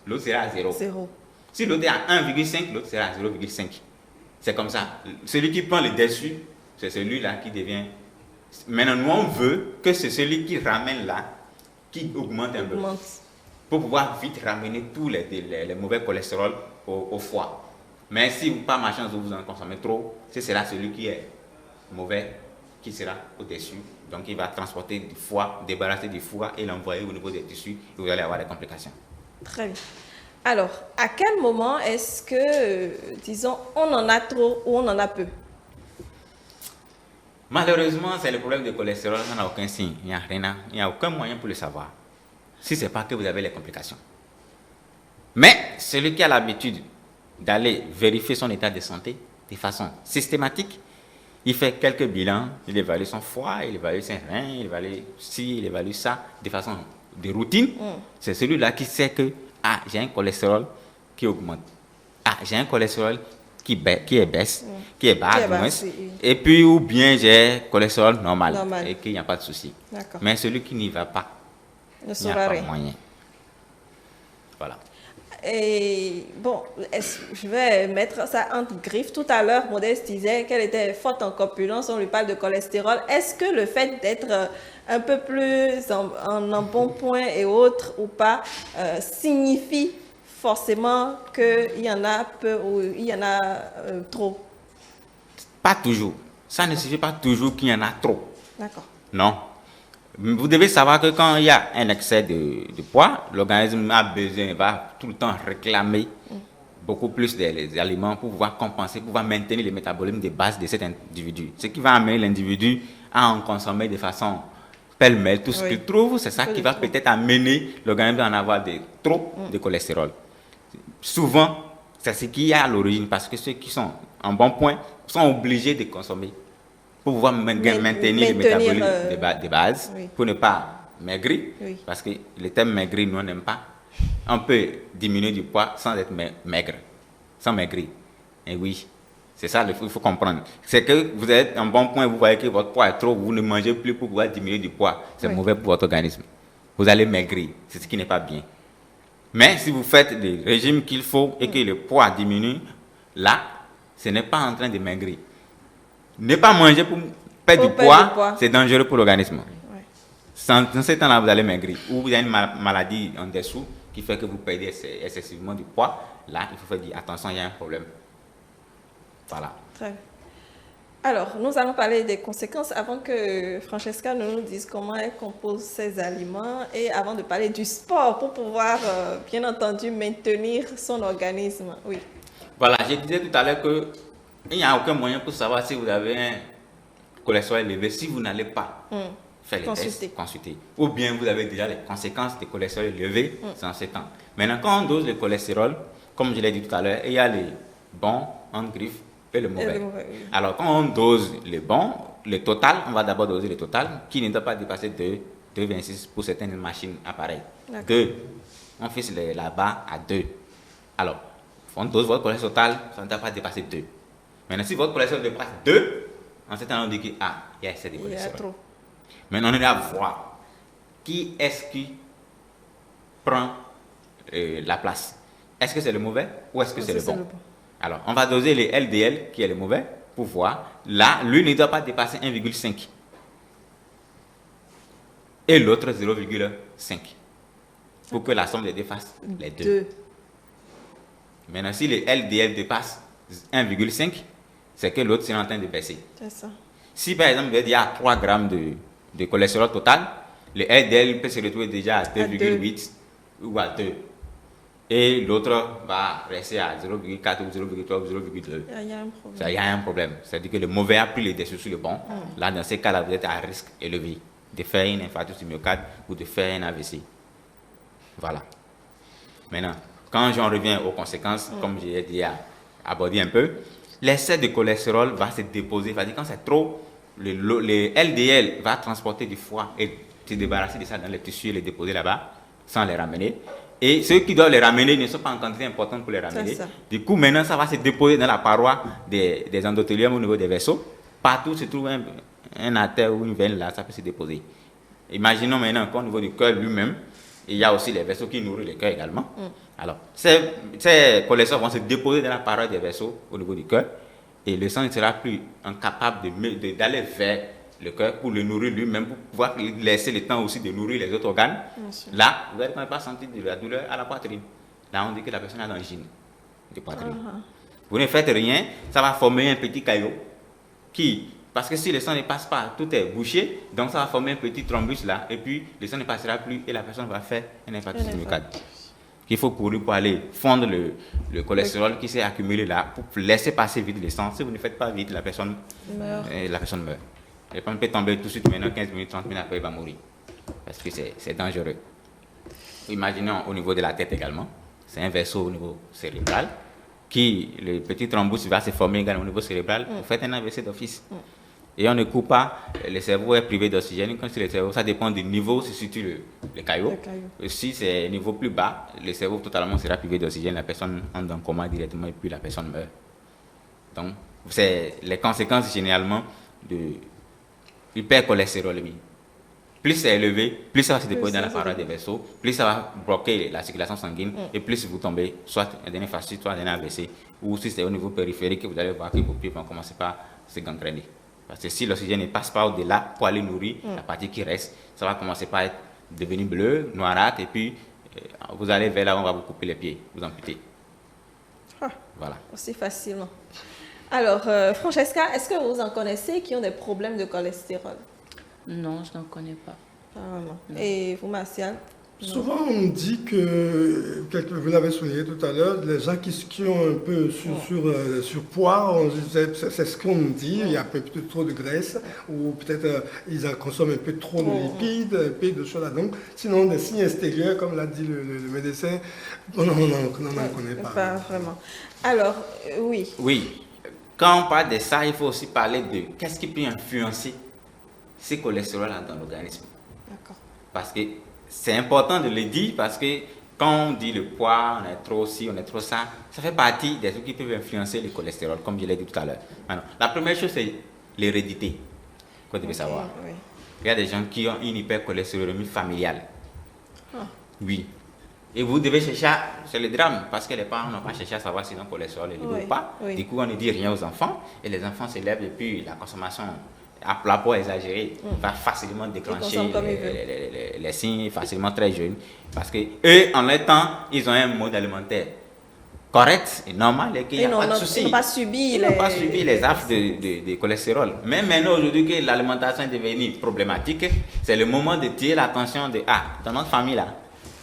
l'autre sera à 0. Si l'autre est à 1,5, l'autre sera à 0,5. C'est comme ça. Celui qui prend le dessus, c'est celui-là qui devient... Maintenant, nous, on veut que c'est celui qui ramène là, qui augmente un peu. Pour pouvoir vite ramener tous les mauvais cholestérol au foie. Mais si vous pas malchance vous en consommez trop, ce sera celui qui est mauvais qui sera au-dessus. Donc il va transporter du foie, débarrasser du foie et l'envoyer au niveau des tissus et vous allez avoir des complications. Très bien. Alors, à quel moment est-ce que, disons, on en a trop ou on en a peu? Malheureusement, c'est le problème du cholestérol, ça n'a aucun signe, il n'y a aucun moyen pour le savoir. Si ce n'est pas que vous avez les complications. Mais celui qui a l'habitude d'aller vérifier son état de santé de façon systématique, il fait quelques bilans, il évalue son foie, il évalue ses reins, il évalue ci, il évalue ça, de façon de routine. C'est celui-là qui sait que j'ai un cholestérol qui augmente. J'ai un cholestérol qui est baisse, qui est bas, et puis ou bien j'ai cholestérol normal. Et qu'il n'y a pas de souci. Mais celui qui n'y va pas, il n'y a pas moyen. Voilà. Et bon, je vais mettre ça entre griffes. Tout à l'heure, Modeste disait qu'elle était forte en corpulence, on lui parle de cholestérol. Est-ce que le fait d'être un peu plus en embonpoint et autres ou pas signifie forcément qu'il y en a peu ou il y en a trop? Pas toujours. Ça ne signifie pas toujours qu'il y en a trop. D'accord. Non. Vous devez savoir que quand il y a un excès de poids, l'organisme a besoin, va tout le temps réclamer beaucoup plus des aliments pour pouvoir compenser, pour pouvoir maintenir le métabolisme de base de cet individu. Ce qui va amener l'individu à en consommer de façon pêle-mêle tout ce qu'il trouve, c'est ça qui va peut-être amener l'organisme à en avoir trop de cholestérol. Souvent, c'est ce qui est à l'origine, parce que ceux qui sont en bon point sont obligés de consommer pour pouvoir maintenir le métabolisme de base, pour ne pas maigrir, parce que le terme maigrir, nous, on n'aime pas. On peut diminuer du poids sans être maigre, sans maigrir. Et oui, c'est ça, il faut comprendre. C'est que vous êtes en bon point, vous voyez que votre poids est trop, vous ne mangez plus pour pouvoir diminuer du poids. C'est mauvais pour votre organisme. Vous allez maigrir, c'est ce qui n'est pas bien. Mais si vous faites le régime qu'il faut et que le poids diminue, là, ce n'est pas en train de maigrir. Ne pas manger pour perdre du poids, c'est dangereux pour l'organisme. Dans ce temps-là, vous allez maigrir. Ou vous avez une maladie en dessous qui fait que vous perdez excessivement du poids. Là, il faut faire dire attention, il y a un problème. Voilà. Très bien. Alors, nous allons parler des conséquences avant que Francesca nous dise comment elle compose ses aliments et avant de parler du sport pour pouvoir, bien entendu, maintenir son organisme. Oui. Voilà, je disais tout à l'heure qu'il n'y a aucun moyen pour savoir si vous avez un cholestérol élevé si vous n'allez pas faire les tests, consulter. Ou bien vous avez déjà les conséquences du cholestérol élevé dans ce temps. Maintenant, quand on dose le cholestérol, comme je l'ai dit tout à l'heure, il y a les bons en griffe et le mauvais. Alors, quand on dose les bons, le total, on va d'abord doser le total, qui ne doit pas dépasser 2,26 pour certaines machines, appareils. 2. On fixe la barre à 2. Alors, on dose votre cholestérol total, ça ne doit pas dépasser 2. Maintenant, si votre cholestérol dépasse 2, en ce temps, on dit qu'il y a excès de cholestérol. Maintenant, on est là à voir qui est-ce qui prend la place. Est-ce que c'est le mauvais ou est-ce que c'est le bon? Alors, on va doser les LDL, qui est le mauvais, pour voir. Là, lui ne doit pas dépasser 1,5. Et l'autre 0,5. Pour que la somme les dépasse les deux. Maintenant, si les LDL dépassent 1,5, c'est que l'autre est en train de baisser. C'est ça. Si par exemple, il y a 3 grammes de cholestérol total, le LDL peut se retrouver déjà à 2,8 ou à 2. Et l'autre va rester à 0,4 ou 0,3 ou 0,2. Il y a un problème. C'est-à-dire que le mauvais a pris les dessus sur le bon. Là, dans ces cas-là, vous êtes à risque élevé de faire une infarctus du myocarde ou de faire un AVC. Voilà. Maintenant, quand j'en reviens aux conséquences, comme j'ai déjà abordé un peu, l'excès de cholestérol va se déposer. C'est-à-dire quand c'est trop, le LDL va transporter du foie et se débarrasser de ça dans les tissus et les déposer là-bas sans les ramener. Et ceux qui doivent les ramener ne sont pas en quantité importante pour les ramener. Du coup, maintenant, ça va se déposer dans la paroi des endothéliums au niveau des vaisseaux. Partout se trouve un artère ou une veine là, ça peut se déposer. Imaginons maintenant qu'au niveau du cœur lui-même, il y a aussi les vaisseaux qui nourrissent le cœur également. Alors, ces cholestérols vont se déposer dans la paroi des vaisseaux au niveau du cœur et le sang ne sera plus incapable d'aller vers le cœur pour le nourrir lui-même, pour pouvoir laisser le temps aussi de nourrir les autres organes. Là, vous n'allez pas sentir de la douleur à la poitrine. Là, on dit que la personne a l'angine de poitrine. Vous ne faites rien, ça va former un petit caillot parce que si le sang ne passe pas, tout est bouché, donc ça va former un petit thrombus là, et puis le sang ne passera plus et la personne va faire un infarctus du myocarde. Il faut courir pour aller fondre le cholestérol qui s'est accumulé là, pour laisser passer vite le sang. Si vous ne faites pas vite, la personne meurt. La personne peut tomber tout de suite, maintenant 15 minutes, 30 minutes après, il va mourir. Parce que c'est dangereux. Imaginons au niveau de la tête également. C'est un vaisseau au niveau cérébral. Le petit thrombus va se former également au niveau cérébral. Vous faites un AVC d'office. Et on ne coupe pas, le cerveau est privé d'oxygène. Quand c'est le cerveau, ça dépend du niveau où se situe le caillot. Si c'est un niveau plus bas, le cerveau totalement sera privé d'oxygène. La personne entre en coma directement et puis la personne meurt. Donc, c'est les conséquences généralement de l'hypercholestérolémie. plus c'est élevé, plus ça va se déposer dans la paroi des vaisseaux, plus ça va bloquer la circulation sanguine, et plus vous tombez soit un dernier fascite, soit un dernier AVC, ou si c'est au niveau périphérique, vous allez voir que vos pieds vont commencer par se gangréner. Parce que si l'oxygène ne passe pas au-delà pour aller nourrir la partie qui reste, ça va commencer par être devenu bleu, noirâtre, et puis vous allez vers là où on va vous couper les pieds, vous amputer. Voilà. Aussi facilement. Alors, Francesca, est-ce que vous en connaissez qui ont des problèmes de cholestérol? Non, je n'en connais pas. Pas vraiment. Et vous, Martial? Souvent, on dit que, vous l'avez souligné tout à l'heure, les gens qui ont un peu surpoids, c'est ce qu'on dit, il y a peut-être trop de graisse, ou peut-être ils en consomment un peu trop de lipides, un peu de choses là. Donc, sinon, des signes extérieurs, comme l'a dit le médecin, on n'en connaît pas. Pas vraiment. Alors, oui. Oui. Quand on parle de ça, il faut aussi parler de qu'est-ce qui peut influencer ces cholestérols dans l'organisme. D'accord. Parce que c'est important de le dire, parce que quand on dit le poids, on est trop ci, on est trop ça, ça fait partie des trucs qui peuvent influencer le cholestérol, comme je l'ai dit tout à l'heure. Alors, la première chose, c'est l'hérédité, qu'on devait savoir. Oui. Il y a des gens qui ont une hypercholestérolémie familiale. Oui. Et vous devez chercher, c'est le drame, parce que les parents n'ont pas cherché à savoir si le cholestérol est élevé ou pas. Oui. Du coup, on ne dit rien aux enfants, et les enfants s'élèvent, et puis la consommation à plat pour exagérer va facilement déclencher les signes facilement très jeunes. Parce que eux, en leur temps, ils ont un mode alimentaire correct et normal et qu'il n'y a pas de souci. Ils n'ont pas subi les affres de cholestérol. Mais maintenant, aujourd'hui, que l'alimentation est devenue problématique, c'est le moment de tirer l'attention de dans notre famille là,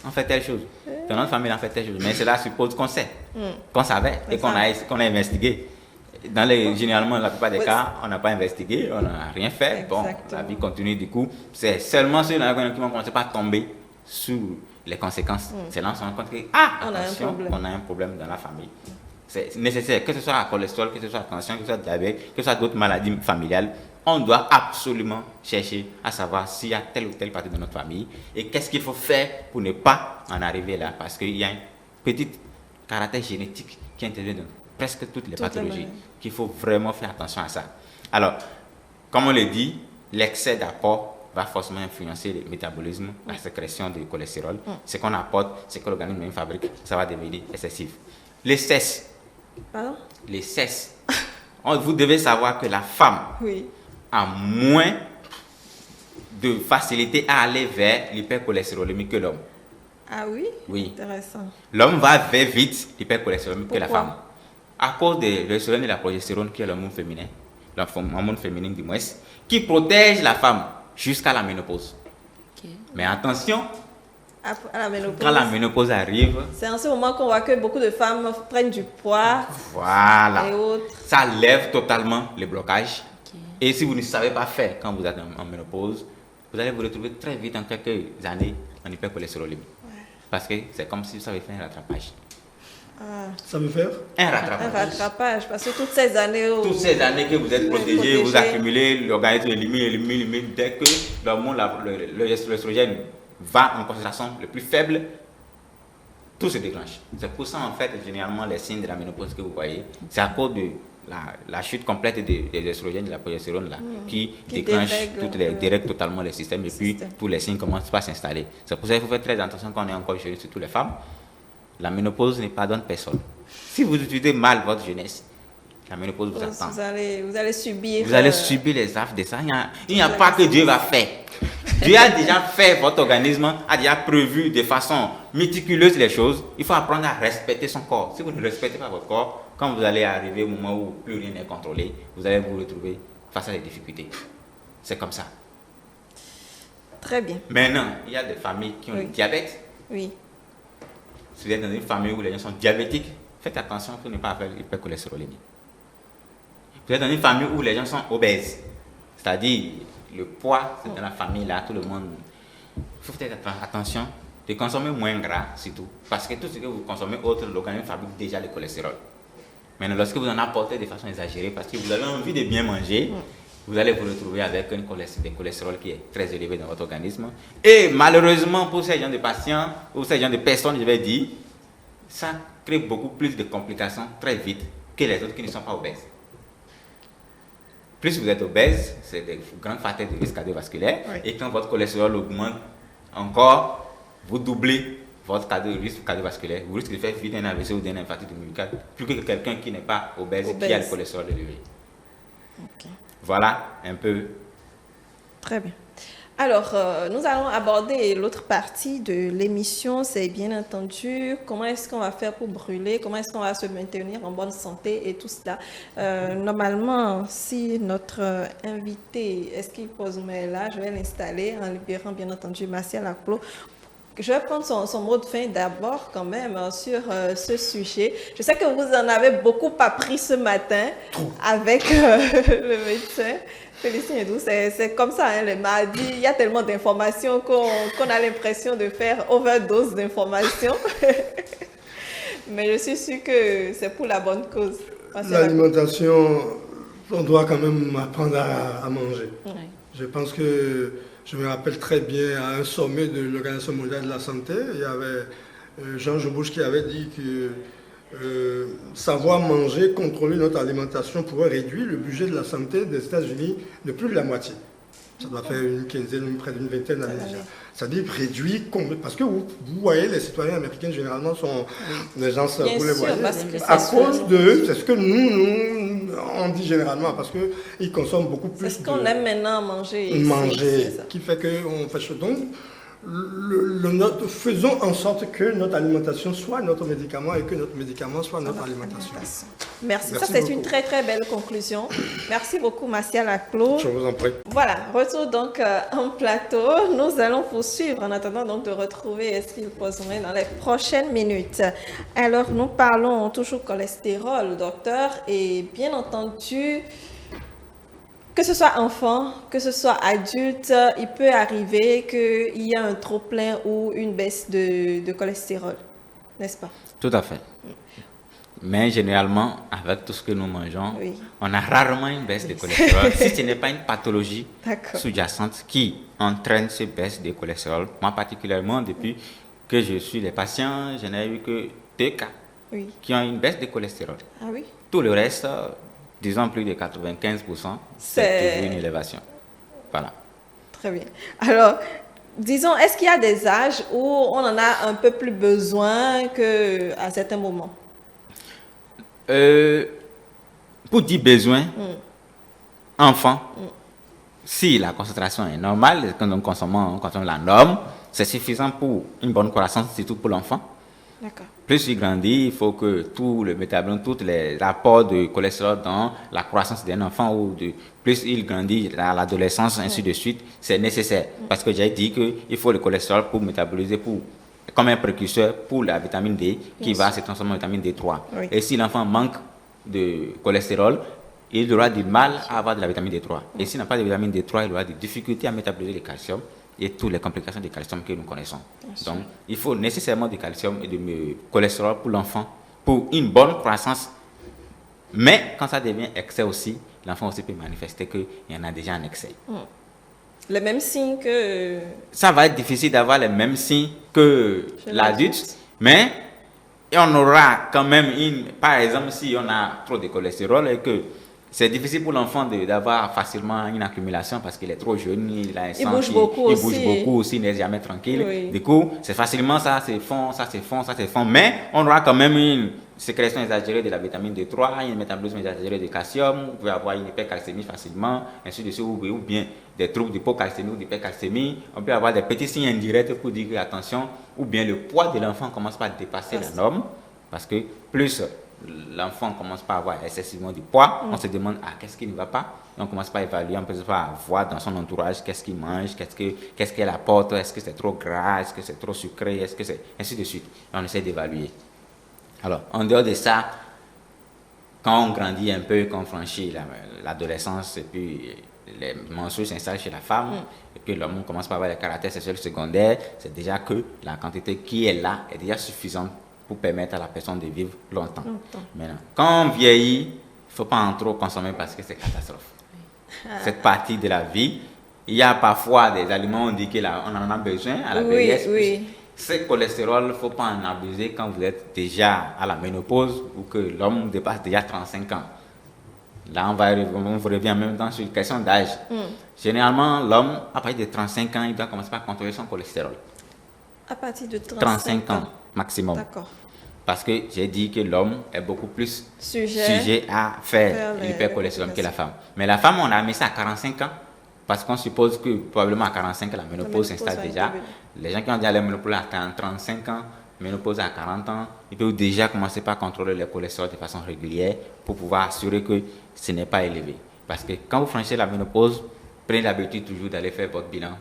on fait telle chose. Dans notre famille, on fait telle chose. Mais cela suppose qu'on sait, qu'on savait et qu'on a investigué. Généralement, la plupart des cas, on n'a pas investigué, on n'a rien fait. Exactement. Bon, la vie continue du coup. C'est seulement ceux qui vont commencer par tomber sous les conséquences. C'est là qu'on se rend compte que, attention, on a un problème dans la famille. C'est nécessaire, que ce soit à cholestérol, que ce soit à tension, que ce soit diabète, que ce soit d'autres maladies familiales. On doit absolument chercher à savoir s'il y a telle ou telle partie de notre famille et qu'est-ce qu'il faut faire pour ne pas en arriver là. Parce qu'il y a un petit caractère génétique qui intervient dans presque toutes les pathologies, qu'il faut vraiment faire attention à ça. Alors, comme on le dit, l'excès d'apport va forcément influencer le métabolisme, la sécrétion du cholestérol. Ce qu'on apporte, ce que l'organisme même fabrique, ça va devenir excessif. Les cesses. Pardon? Les cesses. Vous devez savoir que la femme a moins de facilité à aller vers l'hypercholestérolémie que l'homme. Ah oui? Oui. Intéressant. L'homme va vers vite l'hypercholestérolémie que la femme. À cause de l'œstrogène et la progestérone qui est l'hormone féminin, l'hormone féminine du moins, qui protège la femme jusqu'à la ménopause. Mais attention, quand la ménopause arrive, c'est en ce moment qu'on voit que beaucoup de femmes prennent du poids. Voilà. Et autres. Ça lève totalement le blocage. Et si vous ne savez pas faire quand vous êtes en ménopause, vous allez vous retrouver très vite en quelques années en hypercholestérolémie. Parce que c'est comme si vous avez fait un rattrapage. Ça veut faire un rattrapage, parce que toutes ces années que vous êtes protégé, vous accumulez, l'organisme élimine, dès que l'œstrogène va en concentration le plus faible, tout se déclenche. C'est pour ça en fait, généralement, les signes de la ménopause que vous voyez, c'est à cause de la chute complète des œstrogènes, de la progestérone là, qui déclenche, dérègle totalement le système, et puis tous les signes commencent à s'installer. C'est pour ça qu'il faut faire très attention quand on est encore jeune, surtout les femmes. La ménopause ne pardonne personne. Si vous utilisez mal votre jeunesse, la ménopause vous attend. Vous allez subir. Vous allez subir les affres de ça. Il n'y a pas que Dieu va faire. Dieu a déjà fait, votre organisme a déjà prévu de façon méticuleuse les choses. Il faut apprendre à respecter son corps. Si vous ne respectez pas votre corps, quand vous allez arriver au moment où plus rien n'est contrôlé, vous allez vous retrouver face à des difficultés. C'est comme ça. Très bien. Maintenant, il y a des familles qui ont le diabète. Oui. Si vous êtes dans une famille où les gens sont diabétiques, faites attention pour ne pas faire l'hypercholestérolémie. Vous êtes dans une famille où les gens sont obèses, c'est-à-dire le poids, c'est dans la famille là, tout le monde. Il faut faire attention de consommer moins gras, surtout. Parce que tout ce que vous consommez autre, l'organisme fabrique déjà le cholestérol. Maintenant, lorsque vous en apportez de façon exagérée, parce que vous avez envie de bien manger, vous allez vous retrouver avec un cholestérol qui est très élevé dans votre organisme. Et malheureusement, pour ces gens de patients, ou ces gens de personnes, je vais dire, ça crée beaucoup plus de complications très vite que les autres qui ne sont pas obèses. plus vous êtes obèse, c'est des grands facteurs de risque cardiovasculaire. Oui. Et quand votre cholestérol augmente encore, vous doublez votre risque cardiovasculaire. Vous risquez de faire vite un AVC ou d'un infarctus du myocarde, plus que quelqu'un qui n'est pas obèse et qui a le cholestérol élevé. Okay. Voilà un peu. Très bien. Alors, nous allons aborder l'autre partie de l'émission, c'est bien entendu comment est-ce qu'on va faire pour brûler, comment est-ce qu'on va se maintenir en bonne santé et tout cela. Normalement, si notre invité, est-ce qu'il pose mais là, je vais l'installer en libérant bien entendu Martial Akplo. Je vais prendre son mot de fin d'abord quand même sur ce sujet. Je sais que vous en avez beaucoup appris ce matin avec le médecin. Félicien Edou, c'est comme ça, hein, les mardis, il y a tellement d'informations qu'on a l'impression de faire overdose d'informations. Mais je suis sûre que c'est pour la bonne cause. L'alimentation, on doit quand même apprendre à manger. Oui. Je pense que je me rappelle très bien à un sommet de l'Organisation mondiale de la santé, il y avait George Bush qui avait dit que savoir manger, contrôler notre alimentation pourrait réduire le budget de la santé des États-Unis de plus de la moitié. Ça doit faire une quinzaine, près d'une vingtaine d'années déjà. C'est-à-dire réduire, parce que vous voyez, les citoyens américains généralement sont des gens, vous les voyez, à cause de, c'est ce que nous on dit généralement, parce qu'ils consomment beaucoup plus. C'est ce qu'on aime maintenant manger. Manger, qui fait qu'on fait ce don. Faisons en sorte que notre alimentation soit notre médicament et que notre médicament soit notre alimentation. Merci. Ça, c'est une très, très belle conclusion. Merci beaucoup, Martial Akplo. Je vous en prie. Voilà, retour donc en plateau. Nous allons poursuivre en attendant donc de retrouver ce qu'il poserait dans les prochaines minutes. Alors, nous parlons toujours cholestérol, docteur, et bien entendu, que ce soit enfant, que ce soit adulte, il peut arriver qu'il y ait un trop-plein ou une baisse de cholestérol, n'est-ce pas? Tout à fait. Mais généralement, avec tout ce que nous mangeons, on a rarement une baisse de cholestérol. Si ce n'est pas une pathologie sous-jacente qui entraîne cette baisse de cholestérol, moi particulièrement, depuis que je suis les patients, je n'ai eu que 2 cas qui ont une baisse de cholestérol. Ah oui? Tout le reste, disons plus de 95%, c'est toujours une élévation. Voilà. Très bien. Alors, disons, est-ce qu'il y a des âges où on en a un peu plus besoin qu'à certains moments? Pour dire besoin, enfant, si la concentration est normale, quand on consomme la norme, c'est suffisant pour une bonne croissance, surtout pour l'enfant. D'accord. Plus il grandit, il faut que tout le métabolisme, tous les apports de cholestérol dans la croissance d'un enfant, plus il grandit à l'adolescence, ainsi de suite, c'est nécessaire. Parce que j'ai dit qu'il faut le cholestérol pour métaboliser, comme un précurseur pour la vitamine D qui va se transformer en vitamine D3. Oui. Et si l'enfant manque de cholestérol, il aura du mal à avoir de la vitamine D3. Et s'il n'a pas de vitamine D3, il aura des difficultés à métaboliser le calcium et toutes les complications du calcium que nous connaissons. Donc, il faut nécessairement du calcium et du cholestérol pour l'enfant, pour une bonne croissance. Mais quand ça devient excès aussi, l'enfant aussi peut manifester qu'il y en a déjà un excès. Les mêmes signes que... Ça va être difficile d'avoir les mêmes signes que l'adulte, mais on aura quand même par exemple, si on a trop de cholestérol et que c'est difficile pour l'enfant d'avoir facilement une accumulation parce qu'il est trop jeune, il a un sang bouge beaucoup aussi, il n'est jamais tranquille. Oui. Du coup, c'est facilement ça se fond. Mais on aura quand même une sécrétion exagérée de la vitamine D3, un métabolisme exagéré de calcium, vous pouvez avoir une hypercalcémie facilement, ainsi de suite, ou bien des troubles d'hypocalcémie ou d'hypercalcémie. On peut avoir des petits signes indirects pour dire attention, ou bien le poids de l'enfant commence par dépasser la norme, parce que plus l'enfant commence par avoir excessivement du poids, on se demande qu'est-ce qui ne va pas, et on commence par évaluer, on peut pas voir dans son entourage qu'est-ce qu'il mange, qu'est-ce qu'elle apporte, est-ce que c'est trop gras, est-ce que c'est trop sucré, est-ce que c'est ainsi de suite. Et on essaie d'évaluer. Alors, en dehors de ça, quand on grandit un peu, quand on franchit l'adolescence, et puis les menstrues s'installent chez la femme, et puis l'homme commence par avoir les caractères sexuels secondaires, c'est déjà que la quantité qui est là est déjà suffisante pour permettre à la personne de vivre longtemps. Maintenant, quand on vieillit, il ne faut pas en trop consommer parce que c'est catastrophe. Cette partie de la vie, il y a parfois des aliments, on dit qu'on en a besoin à la vieillesse. Ce cholestérol, il ne faut pas en abuser quand vous êtes déjà à la ménopause ou que l'homme dépasse déjà 35 ans. Là, on vous revient en même temps sur une question d'âge. Généralement, l'homme, à partir de 35 ans, il doit commencer par contrôler son cholestérol. À partir de 35 ans maximum. D'accord. Parce que j'ai dit que l'homme est beaucoup plus sujet à faire l'hypercholestérolémie que la femme. Mais la femme, on a mis ça à 45 ans. Parce qu'on suppose que probablement à 45 ans, la ménopause s'installe déjà. Les gens qui ont déjà la ménopause à 35 ans, ménopause à 40 ans, ils peuvent déjà commencer par contrôler le cholestérol de façon régulière pour pouvoir assurer que ce n'est pas élevé. Parce que quand vous franchissez la ménopause, prenez l'habitude toujours d'aller faire votre bilan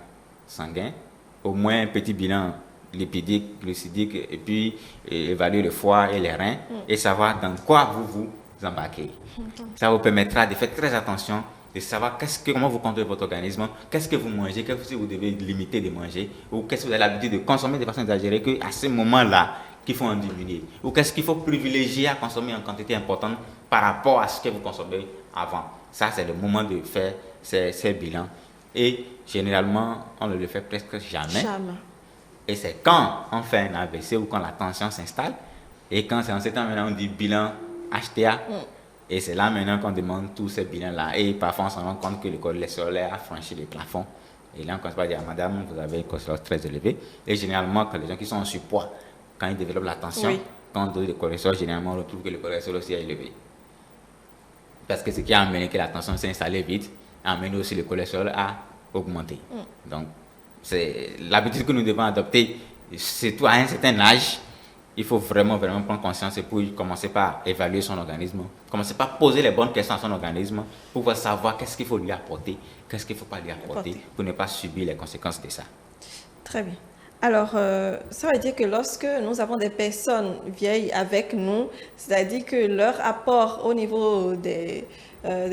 sanguin, au moins un petit bilan lipidique, glucidique, et puis évaluer le foie et les reins et savoir dans quoi vous embarquez. Ça vous permettra de faire très attention, de savoir comment vous contrôlez votre organisme, qu'est-ce que vous mangez, qu'est-ce que vous devez limiter de manger, ou qu'est-ce que vous avez l'habitude de consommer de façon exagérée, qu'à ce moment-là, qu'il faut en diminuer, ou qu'est-ce qu'il faut privilégier à consommer en quantité importante par rapport à ce que vous consommez avant. Ça, c'est le moment de faire ces bilans. Et généralement, on ne le fait presque jamais. Et c'est quand on fait un AVC ou quand la tension s'installe, et quand c'est en ce temps maintenant on dit bilan HTA, et c'est là maintenant qu'on demande tous ces bilans-là. Et parfois on se rend compte que le cholestérol a franchi les plafonds. Et là on commence à dire, madame, vous avez un cholestérol très élevé. Et généralement, quand les gens qui sont en surpoids, quand ils développent la tension, quand on donne le cholestérol, généralement on retrouve que le cholestérol aussi est élevé. Parce que ce qui a amené que la tension s'est installée vite, a amené aussi le cholestérol à augmenter. Donc, c'est l'habitude que nous devons adopter, surtout à un certain âge. Il faut vraiment prendre conscience et pour commencer par évaluer son organisme, commencer par poser les bonnes questions à son organisme pour pouvoir savoir qu'est-ce qu'il faut lui apporter, qu'est-ce qu'il ne faut pas lui apporter pour ne pas subir les conséquences de ça. Très bien. Alors, ça veut dire que lorsque nous avons des personnes vieilles avec nous, c'est-à-dire que leur apport au niveau des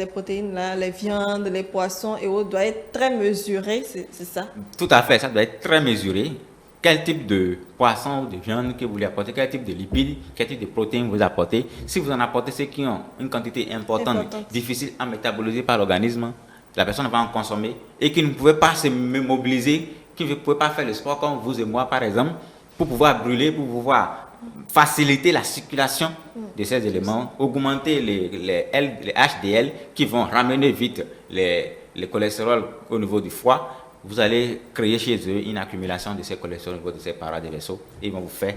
protéines, là, les viandes, les poissons et autres, doit être très mesuré, c'est ça? Tout à fait, ça doit être très mesuré. Quel type de poisson ou de viande que vous lui apportez, quel type de lipides, quel type de protéines vous apportez. Si vous en apportez ceux qui ont une quantité importante, difficile à métaboliser par l'organisme, la personne va en consommer et qui ne pouvait pas se mobiliser, qui ne pouvait pas faire le sport comme vous et moi par exemple, pour pouvoir brûler, pour pouvoir faciliter la circulation de ces éléments, augmenter les HDL qui vont ramener vite le cholestérol au niveau du foie. Vous allez créer chez eux une accumulation de ces cholestérol au niveau de ces parois des vaisseaux et ils vont vous faire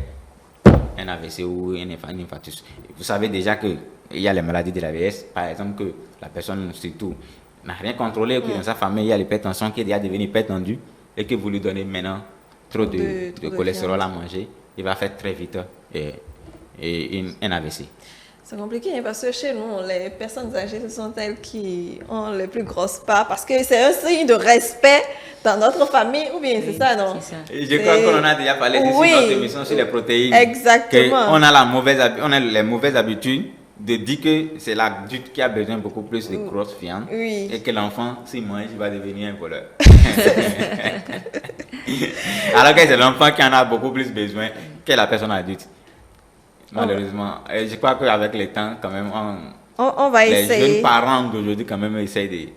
un AVC ou un infarctus. Vous savez déjà qu'il y a les maladies de la vieillesse, par exemple que la personne surtout n'a rien contrôlé, que dans sa famille il y a l'hypertension qui est déjà devenue hypertendue et que vous lui donnez maintenant trop de cholestérol à manger, il va faire très vite un AVC. C'est compliqué parce que chez nous, les personnes âgées, ce sont elles qui ont les plus grosses parts parce que c'est un signe de respect dans notre famille, ou bien c'est ça, non? Je crois qu'on a déjà parlé de notre émission sur les protéines. Exactement. On a les mauvaises habitudes de dire que c'est l'adulte qui a besoin beaucoup plus de grosses viandes et que l'enfant, s'il mange, il va devenir un voleur. Alors que c'est l'enfant qui en a beaucoup plus besoin que la personne adulte. Malheureusement, je crois qu'avec le temps, quand même, on va essayer. Les jeunes parents d'aujourd'hui, quand même, essayent de...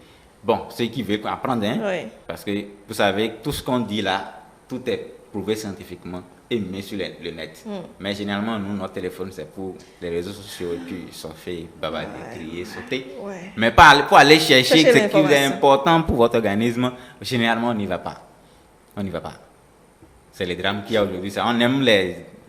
Bon, ceux qui veulent apprendre, hein, parce que, vous savez, tout ce qu'on dit là, tout est prouvé scientifiquement et mis sur le net. Mais généralement, nous, notre téléphone, c'est pour les réseaux sociaux, et puis surfer, bavarder, crier, sauter. Mais pour aller chercher ce qui est important pour votre organisme, généralement, on n'y va pas. On n'y va pas. C'est le drame qu'il y a aujourd'hui. On aime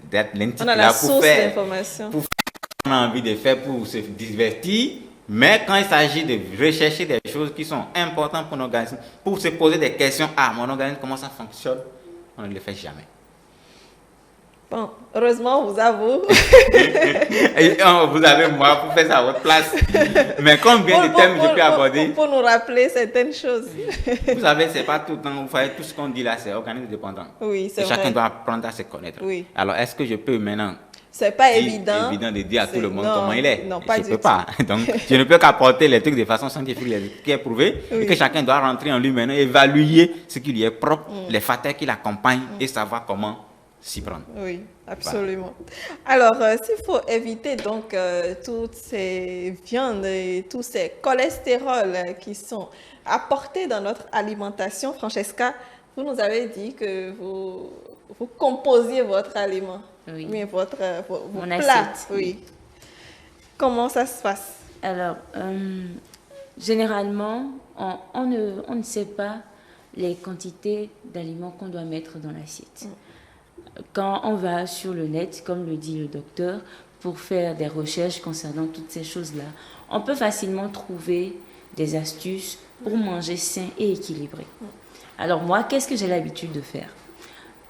on a la source d'information. Pour faire ce qu'on a envie de faire pour se divertir, mais quand il s'agit de rechercher des choses qui sont importantes pour l'organisme, pour se poser des questions, mon organisme, comment ça fonctionne, on ne le fait jamais. Bon, heureusement, on vous avoue. Vous avez moi pour faire ça à votre place. Mais combien de thèmes je peux aborder pour nous rappeler certaines choses. Vous savez, c'est pas tout le temps. Vous voyez, tout ce qu'on dit là, c'est organisme dépendant. Oui, c'est vrai. Chacun doit apprendre à se connaître. Oui. Alors, est-ce que je peux maintenant... C'est pas évident de dire à tout le monde comment il est. Non, pas je ne peux pas. Donc, je ne peux qu'apporter les trucs de façon scientifique qui est prouvé et que chacun doit rentrer en lui maintenant, évaluer ce qui lui est propre, les facteurs qui l'accompagnent et savoir comment s'y prendre. Oui, absolument. Voilà. Alors, s'il faut éviter donc toutes ces viandes et tous ces cholestérols qui sont apportés dans notre alimentation, Francesca, vous nous avez dit que vous composiez votre aliment. Oui. Mais vos plats. Assiette. Oui. Comment ça se passe? Alors, généralement, on ne sait pas les quantités d'aliments qu'on doit mettre dans l'assiette. Quand on va sur le net, comme le dit le docteur, pour faire des recherches concernant toutes ces choses-là, on peut facilement trouver des astuces pour manger sain et équilibré. Alors moi, qu'est-ce que j'ai l'habitude de faire?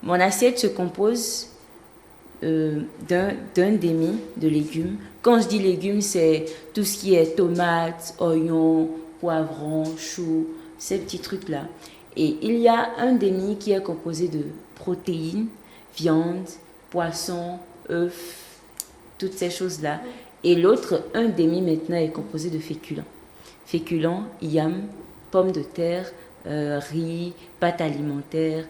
Mon assiette se compose d'un demi de légumes. Quand je dis légumes, c'est tout ce qui est tomates, oignons, poivrons, choux, ces petits trucs-là. Et il y a un demi qui est composé de protéines, viande, poisson, œufs, toutes ces choses-là. Et l'autre, un demi maintenant, est composé de féculents. Féculents, yam, pommes de terre, riz, pâtes alimentaires,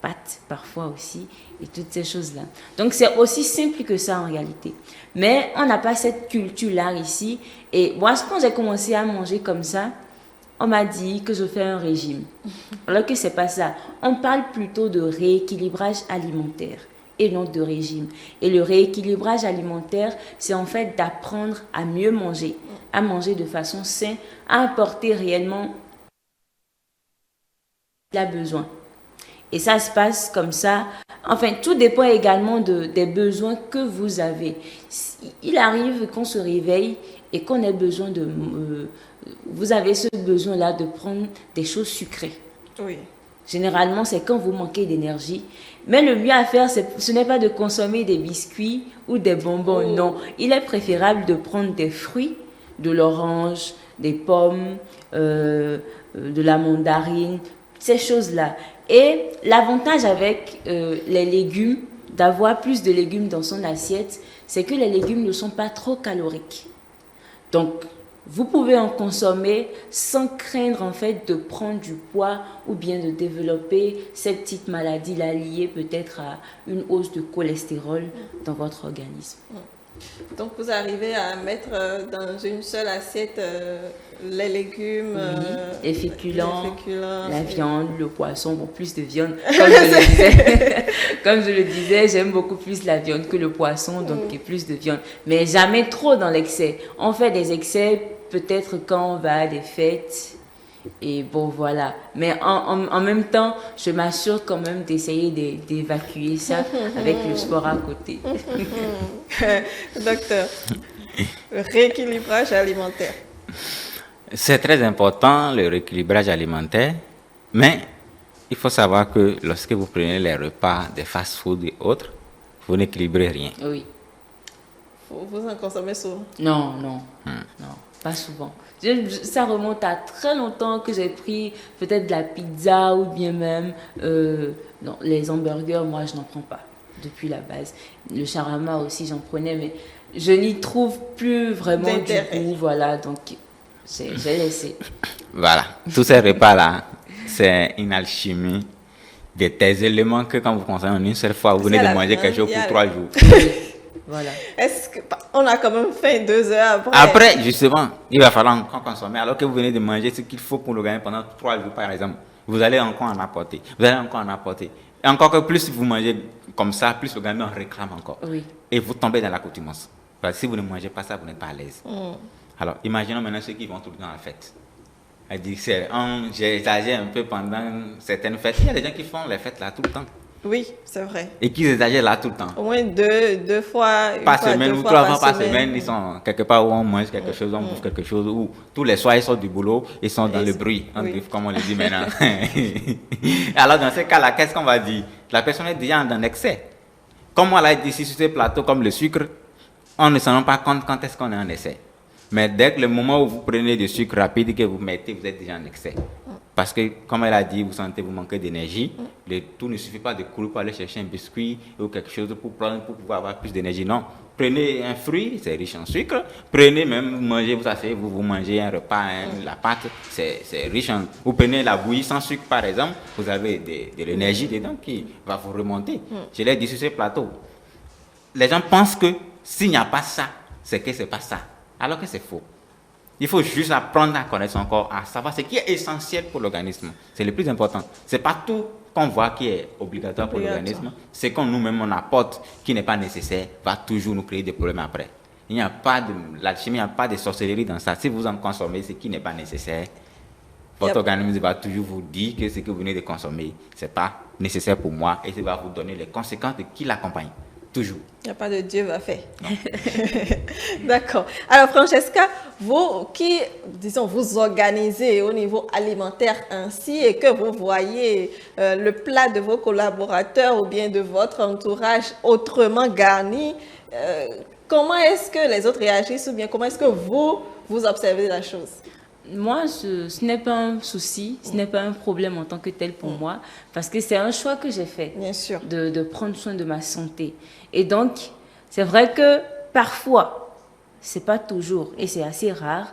pâtes parfois aussi, et toutes ces choses-là. Donc c'est aussi simple que ça en réalité. Mais on n'a pas cette culture-là ici. Et moi, quand j'ai commencé à manger comme ça, on m'a dit que je fais un régime. Alors que c'est pas ça. On parle plutôt de rééquilibrage alimentaire et non de régime. Et le rééquilibrage alimentaire, c'est en fait d'apprendre à mieux manger, à manger de façon saine, à apporter réellement a besoin. Et ça se passe comme ça. Enfin, tout dépend également des besoins que vous avez. Il arrive qu'on se réveille et qu'on ait besoin de... vous avez ce besoin-là de prendre des choses sucrées. Oui. Généralement, c'est quand vous manquez d'énergie. Mais le mieux à faire, ce n'est pas de consommer des biscuits ou des bonbons. Oh. Non, il est préférable de prendre des fruits, de l'orange, des pommes, de la mandarine, ces choses-là. Et l'avantage avec les légumes, d'avoir plus de légumes dans son assiette, c'est que les légumes ne sont pas trop caloriques. Donc, vous pouvez en consommer sans craindre en fait de prendre du poids ou bien de développer cette petite maladie-là liée peut-être à une hausse de cholestérol dans votre organisme. Donc, vous arrivez à mettre dans une seule assiette les légumes, oui, les féculents, la viande, le poisson, bon, plus de viande. Comme je le disais, j'aime beaucoup plus la viande que le poisson, donc plus de viande. Mais jamais trop dans l'excès. On fait des excès peut-être quand on va à des fêtes. Et bon, voilà. Mais en même temps, je m'assure quand même d'essayer d'évacuer ça avec le sport à côté. Docteur, rééquilibrage alimentaire. C'est très important, le rééquilibrage alimentaire, mais il faut savoir que lorsque vous prenez les repas des fast-food et autres, vous n'équilibrez rien. Oui. Vous en consommez souvent? Non, pas souvent. Ça remonte à très longtemps que j'ai pris peut-être de la pizza ou bien même non, les hamburgers, moi je n'en prends pas depuis la base. Le shawarma aussi j'en prenais, mais je n'y trouve plus vraiment du goût, voilà, donc j'ai laissé. Voilà, tous ces repas-là, c'est une alchimie des éléments que quand vous consommez en une seule fois, vous venez de manger quelque chose pour 3 jours. Voilà. Est-ce qu'on a quand même faim 2 heures après? Après, justement, il va falloir encore consommer. Alors que vous venez de manger ce qu'il faut pour le gagner pendant 3 jours, par exemple, vous allez encore en apporter. Et encore que plus vous mangez comme ça, plus le gamin en réclame encore. Oui. Et vous tombez dans l'accoutumance. Parce que si vous ne mangez pas ça, vous n'êtes pas à l'aise. Alors, imaginons maintenant ceux qui vont tout le temps à la fête. Elle dit, j'exagère un peu pendant certaines fêtes. Il y a des gens qui font les fêtes là tout le temps. Oui, c'est vrai. Et qui exagèrent là tout le temps. Au moins deux fois par semaine ou 3 fois par semaine, ils sont quelque part où on mange quelque chose, on bouffe quelque chose, ou tous les soirs ils sortent du boulot, ils sont dans le bruit, comme on le dit maintenant. Alors dans ce cas-là, qu'est-ce qu'on va dire? La personne est déjà en excès. Comme on l'a dit ici sur ce plateau, comme le sucre, on ne se rend pas compte quand est-ce qu'on est en excès. Mais dès que le moment où vous prenez du sucre rapide que vous mettez, vous êtes déjà en excès. Parce que, comme elle a dit, vous sentez vous manquez d'énergie. Tout ne suffit pas de courir pour aller chercher un biscuit ou quelque chose pour pouvoir avoir plus d'énergie. Non. Prenez un fruit, c'est riche en sucre. Prenez même, vous mangez, vous mangez un repas, la pâte, c'est riche en... Vous prenez la bouillie sans sucre, par exemple, vous avez de l'énergie dedans qui va vous remonter. Je l'ai dit sur ce plateau. Les gens pensent que s'il n'y a pas ça, c'est que c'est pas ça. Alors que c'est faux. Il faut juste apprendre à connaître son corps, à savoir ce qui est essentiel pour l'organisme. C'est le plus important. Ce n'est pas tout qu'on voit qui est obligatoire pour l'organisme. C'est qu'on nous-mêmes on apporte qui n'est pas nécessaire, va toujours nous créer des problèmes après. Il n'y a pas de l'alchimie, il n'y a pas de sorcellerie dans ça. Si vous en consommez ce qui n'est pas nécessaire, votre organisme va toujours vous dire que ce que vous venez de consommer, ce n'est pas nécessaire pour moi et ça va vous donner les conséquences qui l'accompagnent. Toujours. Il n'y a pas de Dieu va faire. D'accord. Alors, Francesca, vous qui, disons, vous organisez au niveau alimentaire ainsi et que vous voyez le plat de vos collaborateurs ou bien de votre entourage autrement garni, comment est-ce que les autres réagissent ou bien comment est-ce que vous observez la chose? Moi, ce n'est pas un souci, ce n'est pas un problème en tant que tel pour moi, parce que c'est un choix que j'ai fait. Bien sûr. De prendre soin de ma santé. Et donc, c'est vrai que parfois, c'est pas toujours, et c'est assez rare,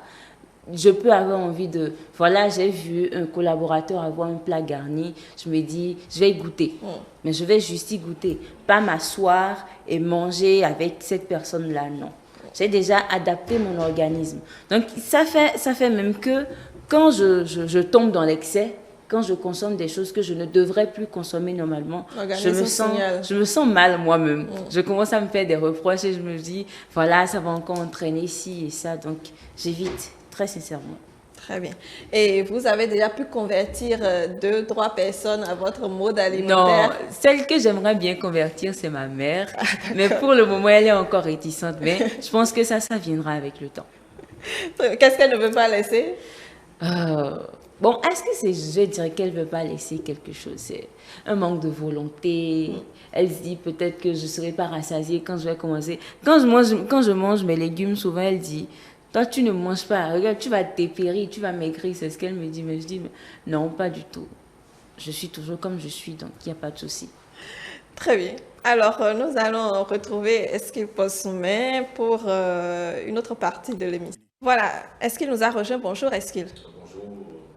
je peux avoir envie de... Voilà, j'ai vu un collaborateur avoir un plat garni, je me dis, je vais y goûter. Mais je vais juste y goûter, pas m'asseoir et manger avec cette personne-là, non. J'ai déjà adapté mon organisme. Donc, ça fait même que quand je tombe dans l'excès, quand je consomme des choses que je ne devrais plus consommer normalement, je me sens mal moi-même. Je commence à me faire des reproches et je me dis, voilà, ça va encore entraîner ci et ça. Donc, j'évite, très sincèrement. Très bien. Et vous avez déjà pu convertir 2-3 personnes à votre mode alimentaire? Non, celle que j'aimerais bien convertir, c'est ma mère. Mais pour le moment, elle est encore réticente. Mais je pense que ça viendra avec le temps. Qu'est-ce qu'elle ne veut pas laisser? Bon, est-ce que je dirais qu'elle ne veut pas laisser quelque chose? C'est un manque de volonté. Elle se dit peut-être que je ne serai pas rassasiée quand je vais commencer. Quand je mange mes légumes, souvent elle dit... Toi, tu ne manges pas. Regarde, tu vas dépérir, tu vas maigrir. C'est ce qu'elle me dit. Mais je dis, mais non, pas du tout. Je suis toujours comme je suis, donc il n'y a pas de souci. Très bien. Alors, nous allons retrouver Eskil Possoumé pour une autre partie de l'émission. Voilà, Eskil nous a rejoint. Bonjour, Eskil. Bonjour,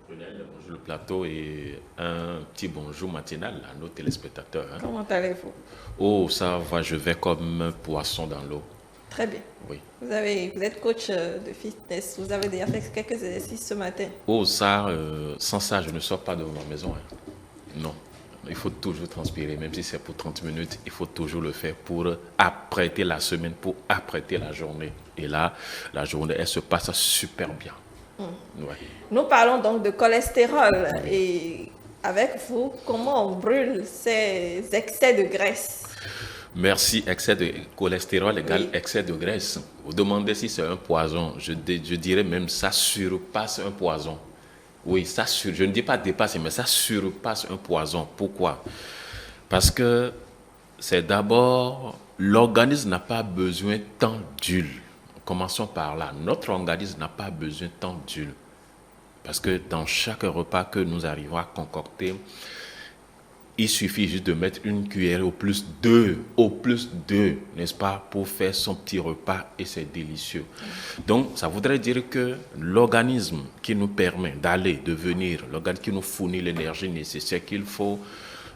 Brunel. Bonjour, le plateau et un petit bonjour matinal à nos téléspectateurs. Hein. Comment allez-vous? Oh, ça va, je vais comme un poisson dans l'eau. Très bien. Oui. Vous êtes coach de fitness. Vous avez déjà fait quelques exercices ce matin. Oh, ça, sans ça, je ne sors pas de ma maison. Hein. Non. Il faut toujours transpirer, même si c'est pour 30 minutes, il faut toujours le faire pour apprêter la semaine, pour apprêter la journée. Et là, la journée, elle se passe super bien. Ouais. Nous parlons donc de cholestérol. Et avec vous, comment on brûle ces excès de graisse? Merci. Excès de cholestérol égale excès de graisse. Vous demandez si c'est un poison. Je dirais même ça surpasse un poison. Oui, je ne dis pas dépasser, mais ça surpasse un poison. Pourquoi? Parce que c'est d'abord, l'organisme n'a pas besoin tant d'huile. Commençons par là. Notre organisme n'a pas besoin tant d'huile. Parce que dans chaque repas que nous arrivons à concocter, il suffit juste de mettre une cuillère au plus deux, n'est-ce pas, pour faire son petit repas et c'est délicieux. Donc, ça voudrait dire que l'organisme qui nous permet d'aller, de venir, l'organisme qui nous fournit l'énergie nécessaire qu'il faut,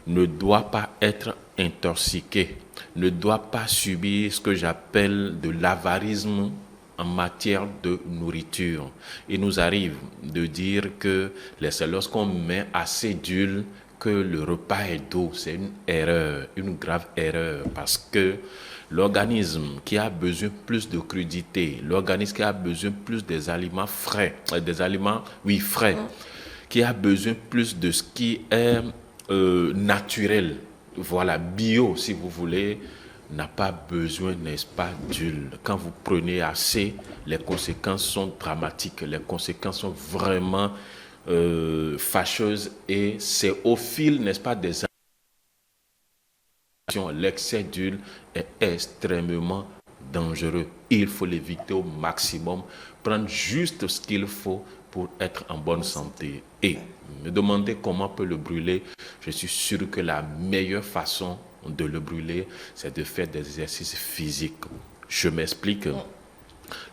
ne doit pas être intoxiqué, ne doit pas subir ce que j'appelle de l'avarisme en matière de nourriture. Il nous arrive de dire que c'est lorsqu'on met assez d'huile que le repas est doux. C'est une erreur, une grave erreur, parce que l'organisme qui a besoin plus de crudité, l'organisme qui a besoin plus des aliments frais, qui a besoin plus de ce qui est naturel, voilà, bio si vous voulez, n'a pas besoin, n'est-ce pas, d'huile. Quand vous prenez assez, les conséquences sont dramatiques, les conséquences sont vraiment fâcheuse et c'est au fil, n'est-ce pas, des actions. L'excès d'huile est extrêmement dangereux. Il faut l'éviter au maximum, prendre juste ce qu'il faut pour être en bonne santé. Et me demander comment on peut le brûler, je suis sûr que la meilleure façon de le brûler, c'est de faire des exercices physiques. Je m'explique.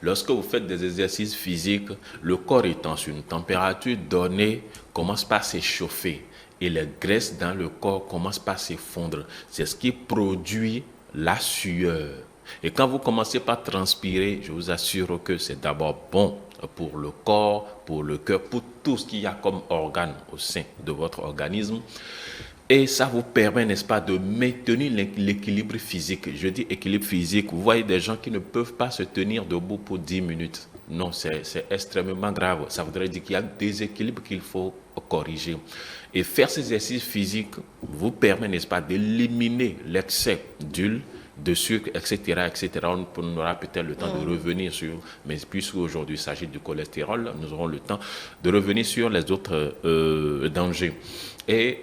Lorsque vous faites des exercices physiques, le corps étant sur une température donnée, commence par s'échauffer et les graisses dans le corps commencent par s'effondrer. C'est ce qui produit la sueur. Et quand vous commencez par transpirer, je vous assure que c'est d'abord bon pour le corps, pour le cœur, pour tout ce qu'il y a comme organe au sein de votre organisme. Et ça vous permet, n'est-ce pas, de maintenir l'équilibre physique. Je dis équilibre physique. Vous voyez des gens qui ne peuvent pas se tenir debout pour 10 minutes. Non, c'est extrêmement grave. Ça voudrait dire qu'il y a des équilibres qu'il faut corriger. Et faire ces exercices physiques vous permet, n'est-ce pas, d'éliminer l'excès d'huile, de sucre, etc., etc. On aura peut-être le temps de revenir sur, mais puisque aujourd'hui il s'agit du cholestérol, nous aurons le temps de revenir sur les autres dangers. Et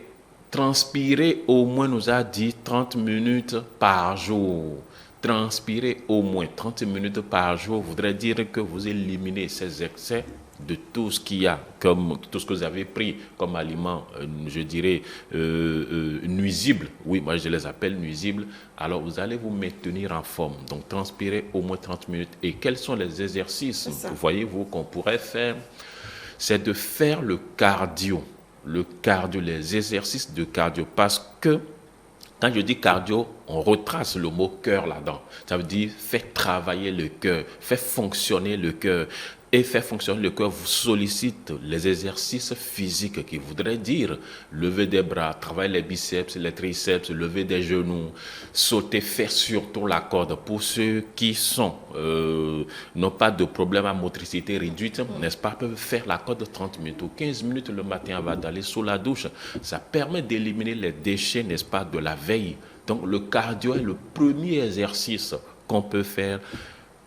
transpirer au moins, nous a dit 30 minutes par jour. Transpirer au moins 30 minutes par jour voudrait dire que vous éliminez ces excès de tout ce qu'il y a, comme tout ce que vous avez pris comme aliment, je dirais, nuisible. Oui, moi je les appelle nuisibles. Alors vous allez vous maintenir en forme. Donc transpirer au moins 30 minutes. Et quels sont les exercices, voyez-vous, qu'on pourrait faire? C'est de faire le cardio. Les exercices de cardio. Parce que quand je dis cardio, on retrace le mot cœur là-dedans. Ça veut dire faire travailler le cœur, faire fonctionner le cœur. Et faire fonctionner le cœur vous sollicite les exercices physiques qui voudraient dire lever des bras, travailler les biceps, les triceps, lever des genoux, sauter, faire surtout la corde. Pour ceux qui n'ont pas de problème à motricité réduite, n'est-ce pas, peuvent faire la corde 30 minutes ou 15 minutes le matin avant d'aller sous la douche. Ça permet d'éliminer les déchets, n'est-ce pas, de la veille. Donc le cardio est le premier exercice qu'on peut faire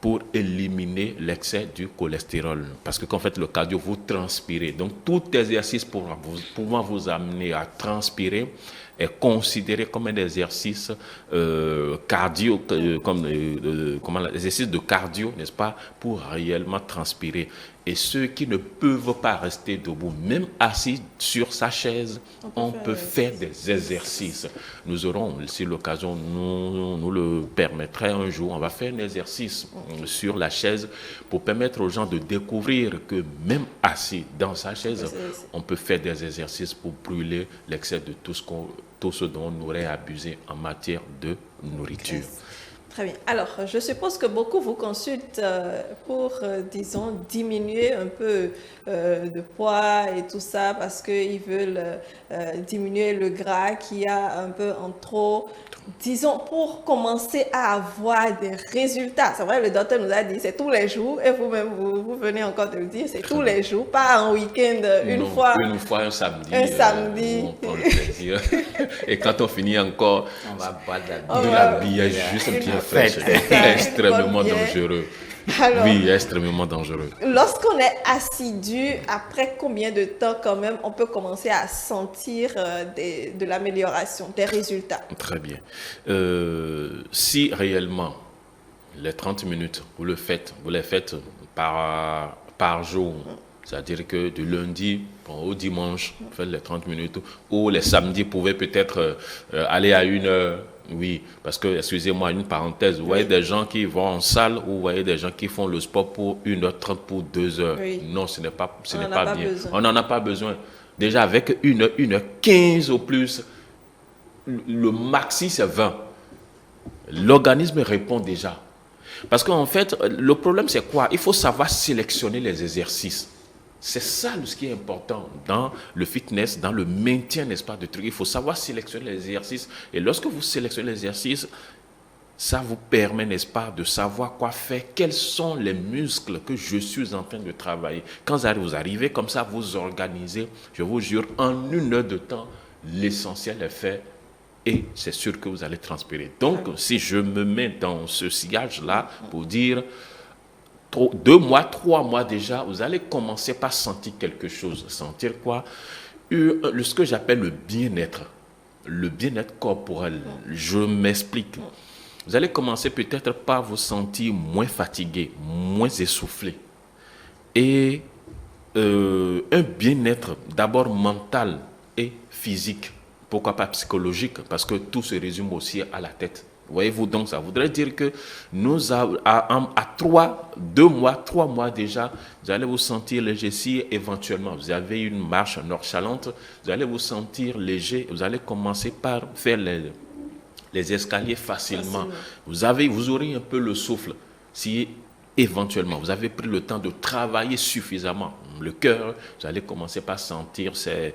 pour éliminer l'excès du cholestérol. Parce que, qu'en fait, le cardio, vous transpirez. Donc, tout exercice pouvant vous amener à transpirer est considéré comme un exercice cardio, exercice de cardio, n'est-ce pas, pour réellement transpirer. Et ceux qui ne peuvent pas rester debout, même assis sur sa chaise, on peut faire des exercices. Nous aurons, si l'occasion nous le permettrait un jour, on va faire un exercice sur la chaise pour permettre aux gens de découvrir que même assis dans sa chaise, on peut faire des exercices pour brûler l'excès de tout ce dont on aurait abusé en matière de nourriture. Très bien. Alors, je suppose que beaucoup vous consultent pour, disons, diminuer un peu de poids et tout ça parce qu'ils veulent diminuer le gras qu'il y a un peu en trop. Disons, pour commencer à avoir des résultats. C'est vrai, le docteur nous a dit c'est tous les jours et vous-même, vous venez encore de le dire, c'est tous les jours, pas un week-end, une fois, un samedi. Un samedi. On prend le plaisir. Et quand on finit encore, on va boire de la bière juste bien fraîche. Extrêmement dangereux. Alors, oui, extrêmement dangereux. Lorsqu'on est assidu, après combien de temps quand même on peut commencer à sentir de l'amélioration, des résultats? Très bien. Si réellement les 30 minutes, vous les faites par jour, c'est-à-dire que du lundi au dimanche, vous faites les 30 minutes, ou les samedis, vous pouvez peut-être aller à 1 heure. Oui, parce que, excusez-moi, une parenthèse, vous voyez des gens qui vont en salle ou vous voyez des gens qui font le sport pour 1h30, pour 2 heures. Oui. Non, ce n'est pas bien. Besoin. On n'en a pas besoin. Déjà, avec 1h15 au plus, le maxi, c'est 20. L'organisme répond déjà. Parce qu'en fait, le problème, c'est quoi? Il faut savoir sélectionner les exercices. C'est ça ce qui est important dans le fitness, dans le maintien, n'est-ce pas, de trucs. Il faut savoir sélectionner les exercices. Et lorsque vous sélectionnez les exercices, ça vous permet, n'est-ce pas, de savoir quoi faire, quels sont les muscles que je suis en train de travailler. Quand vous arrivez comme ça, vous organisez, je vous jure, en 1 heure de temps, l'essentiel est fait et c'est sûr que vous allez transpirer. Donc, si je me mets dans ce sillage-là pour dire 2 mois, 3 mois déjà, vous allez commencer par sentir quelque chose. Sentir quoi? Ce que j'appelle le bien-être corporel. Je m'explique. Vous allez commencer peut-être par vous sentir moins fatigué, moins essoufflé. Et un bien-être d'abord mental et physique. Pourquoi pas psychologique? Parce que tout se résume aussi à la tête. Voyez-vous, donc ça voudrait dire que à 2 mois, 3 mois déjà, vous allez vous sentir léger. Si éventuellement vous avez une marche nonchalante, vous allez vous sentir léger. Vous allez commencer par faire les escaliers facilement. Vous aurez un peu le souffle. Si éventuellement vous avez pris le temps de travailler suffisamment, le cœur, vous allez commencer par sentir ces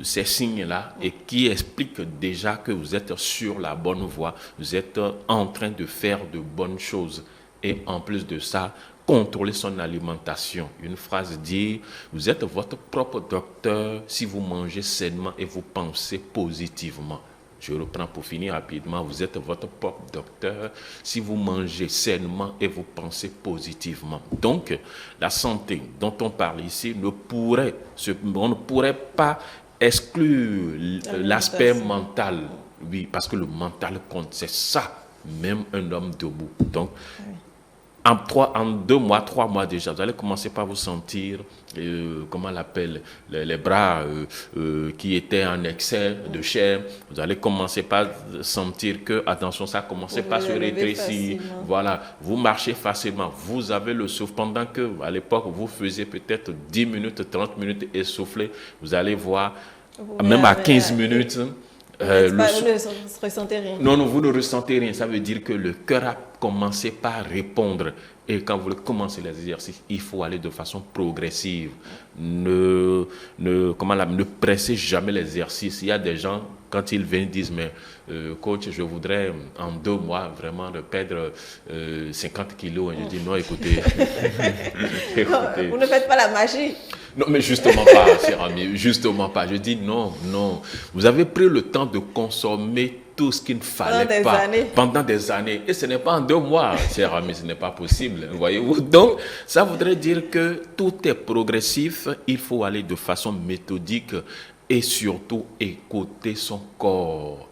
signes-là et qui expliquent déjà que vous êtes sur la bonne voie, vous êtes en train de faire de bonnes choses. Et en plus de ça, contrôler son alimentation. Une phrase dit, vous êtes votre propre docteur si vous mangez sainement et vous pensez positivement. Je reprends pour finir rapidement. Vous êtes votre propre docteur si vous mangez sainement et vous pensez positivement. Donc, la santé dont on parle ici on ne pourrait pas exclure l'aspect mental. Oui, parce que le mental compte, c'est ça, même un homme debout. Donc, en 2 mois, 3 mois déjà, vous allez commencer par vous sentir, comment on l'appelle, les bras qui étaient en excès de chair. Vous allez commencer par sentir que, attention, ça a commencé par se rétrécir. Voilà, vous marchez facilement, vous avez le souffle. Pendant que, à l'époque, vous faisiez peut-être 10 minutes, 30 minutes essoufflé, vous allez voir, même à 15 minutes... vous ne ressentez rien. Non, vous ne ressentez rien. Ça veut dire que le cœur a commencé par répondre. Et quand vous commencez les exercices, il faut aller de façon progressive. Ne pressez jamais l'exercice. Il y a des gens, quand ils viennent, disent, mais coach, je voudrais en 2 mois vraiment perdre 50 kilos. Et je dis, non, écoutez. Vous ne faites pas la magie. Non, mais justement pas, cher ami, justement pas. Je dis non. Vous avez pris le temps de consommer tout ce qu'il ne fallait pas pendant des années. Et ce n'est pas en 2 mois, cher ami, ce n'est pas possible, voyez-vous. Donc, ça voudrait dire que tout est progressif. Il faut aller de façon méthodique et surtout écouter son corps.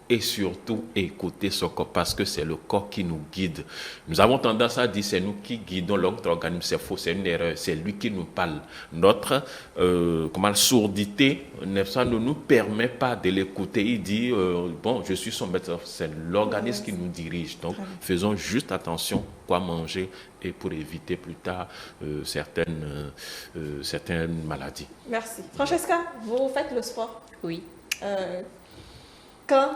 Parce que c'est le corps qui nous guide. Nous avons tendance à dire c'est nous qui guidons notre organisme. C'est faux, c'est une erreur. C'est lui qui nous parle. Notre sourdité ne nous permet pas de l'écouter. Il dit, bon, je suis son maître. C'est l'organisme qui nous dirige. Donc, faisons juste attention quoi manger et pour éviter plus tard certaines maladies. Merci. Francesca, vous faites le sport? Oui. Quand?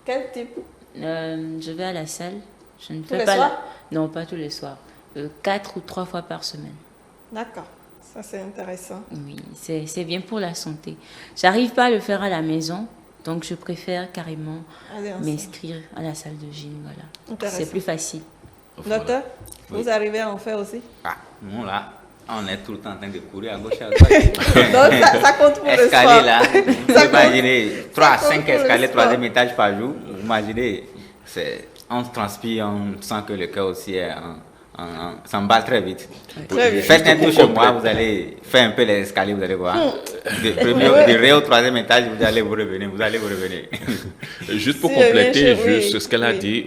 Quel type? Je vais à la salle. Je ne tous fais les pas soirs? Non, pas tous les soirs. 4 ou 3 fois par semaine. D'accord. Ça, c'est intéressant. Oui, c'est bien pour la santé. J'arrive pas à le faire à la maison, donc je préfère carrément m'inscrire à la salle de gym. Voilà. C'est plus facile. Docteur, vous arrivez à en faire aussi? Nous là, on est tout le temps en train de courir à gauche à droite. Donc ça compte pour le sport. Escalier là, imaginez 3 à 5 escaliers, 3e étage par jour. Imaginez, on transpire, on sent que le cœur aussi s'emballe très vite. Faites un tour chez moi, vous allez faire un peu les escaliers, vous allez voir. De ré au 3e étage, vous allez vous revenir. Juste pour compléter ce qu'elle a dit,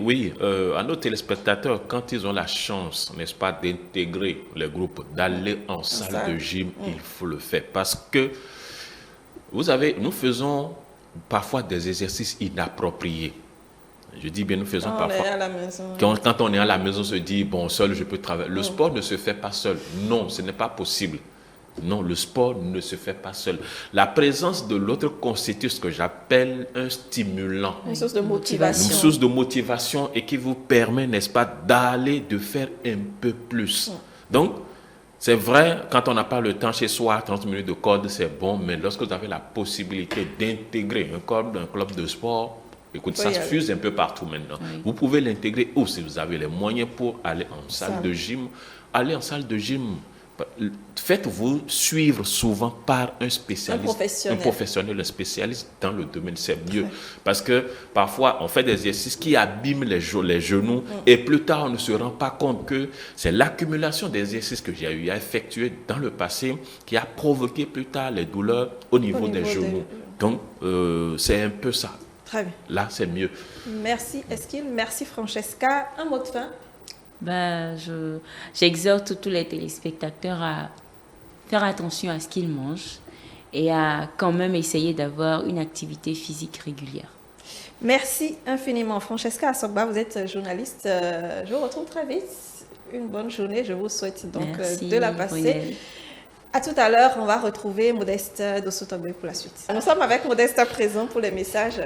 à nos téléspectateurs, quand ils ont la chance, n'est-ce pas, d'intégrer les groupes, d'aller en salle de gym, il faut le faire. Parce que, vous savez, nous faisons parfois des exercices inappropriés. Je dis bien, nous faisons parfois. Quand on est à la maison, on se dit, bon, seul, je peux travailler. Le sport ne se fait pas seul. Non, ce n'est pas possible. Non, le sport ne se fait pas seul. La présence de l'autre constitue ce que j'appelle un stimulant. Une source de motivation. Une source de motivation et qui vous permet, n'est-ce pas, de faire un peu plus. Donc, c'est vrai, quand on n'a pas le temps chez soi, 30 minutes de corde, c'est bon, mais lorsque vous avez la possibilité d'intégrer un club de sport, écoute, ça se fuse un peu partout maintenant. Oui. Vous pouvez l'intégrer ou si vous avez les moyens pour aller en salle de gym. Allez en salle de gym. Faites-vous suivre souvent par un spécialiste, un professionnel, un spécialiste dans le domaine, c'est mieux. Parce que parfois, on fait des exercices qui abîment les genoux et plus tard, on ne se rend pas compte que c'est l'accumulation des exercices que j'ai eu à effectuer dans le passé qui a provoqué plus tard les douleurs au niveau des genoux. Donc, c'est un peu ça. Très bien. Là, c'est mieux. Merci Eskil, merci Francesca. Un mot de fin? J'exhorte tous les téléspectateurs à faire attention à ce qu'ils mangent et à quand même essayer d'avoir une activité physique régulière. Merci infiniment. Francesca Assogba, vous êtes journaliste. Je vous retrouve très vite. Une bonne journée. Je vous souhaite donc de la passer. À tout à l'heure, on va retrouver Modeste Dosotogbe pour la suite. Nous sommes avec Modeste à présent pour les messages.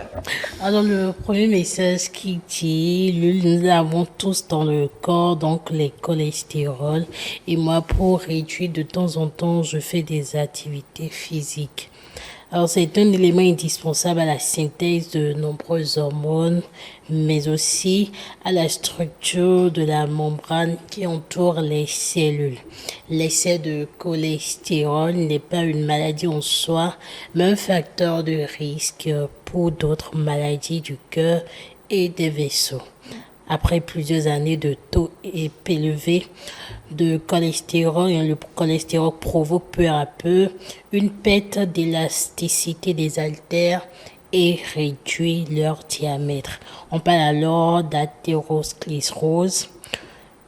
Alors, le premier message qui dit, nous avons tous dans le corps, donc les cholestérols. Et moi, pour réduire de temps en temps, je fais des activités physiques. Alors, c'est un élément indispensable à la synthèse de nombreuses hormones, mais aussi à la structure de la membrane qui entoure les cellules. L'excès de cholestérol n'est pas une maladie en soi, mais un facteur de risque pour d'autres maladies du cœur et des vaisseaux. Après plusieurs années de taux élevés de cholestérol, le cholestérol provoque peu à peu une perte d'élasticité des artères et réduit leur diamètre. On parle alors d'athérosclérose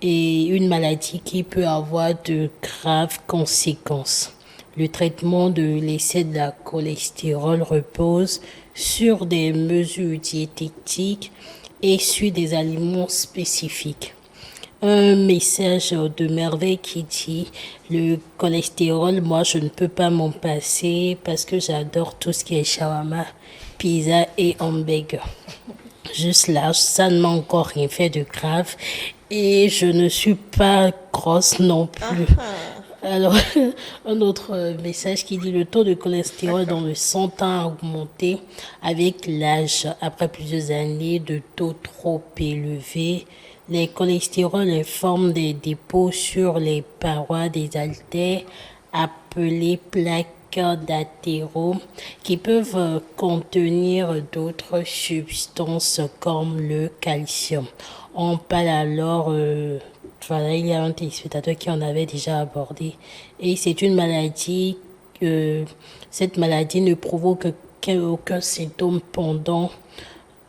et une maladie qui peut avoir de graves conséquences. Le traitement de l'excès de la cholestérol repose sur des mesures diététiques et sur des aliments spécifiques. Un message de merveille qui dit le cholestérol, moi je ne peux pas m'en passer parce que j'adore tout ce qui est shawarma, pizza et hamburger. Juste là, ça ne m'a encore rien fait de grave et je ne suis pas grosse non plus. Alors, un autre message qui dit le taux de cholestérol dans le sang tend à augmenter avec l'âge. Après plusieurs années de taux trop élevés, les cholestérols forment des dépôts sur les parois des artères appelées plaques d'athérome qui peuvent contenir d'autres substances comme le calcium. On parle alors voilà, il y a un téléspectateur qui en avait déjà abordé. Et c'est une maladie, cette maladie ne provoque aucun symptôme pendant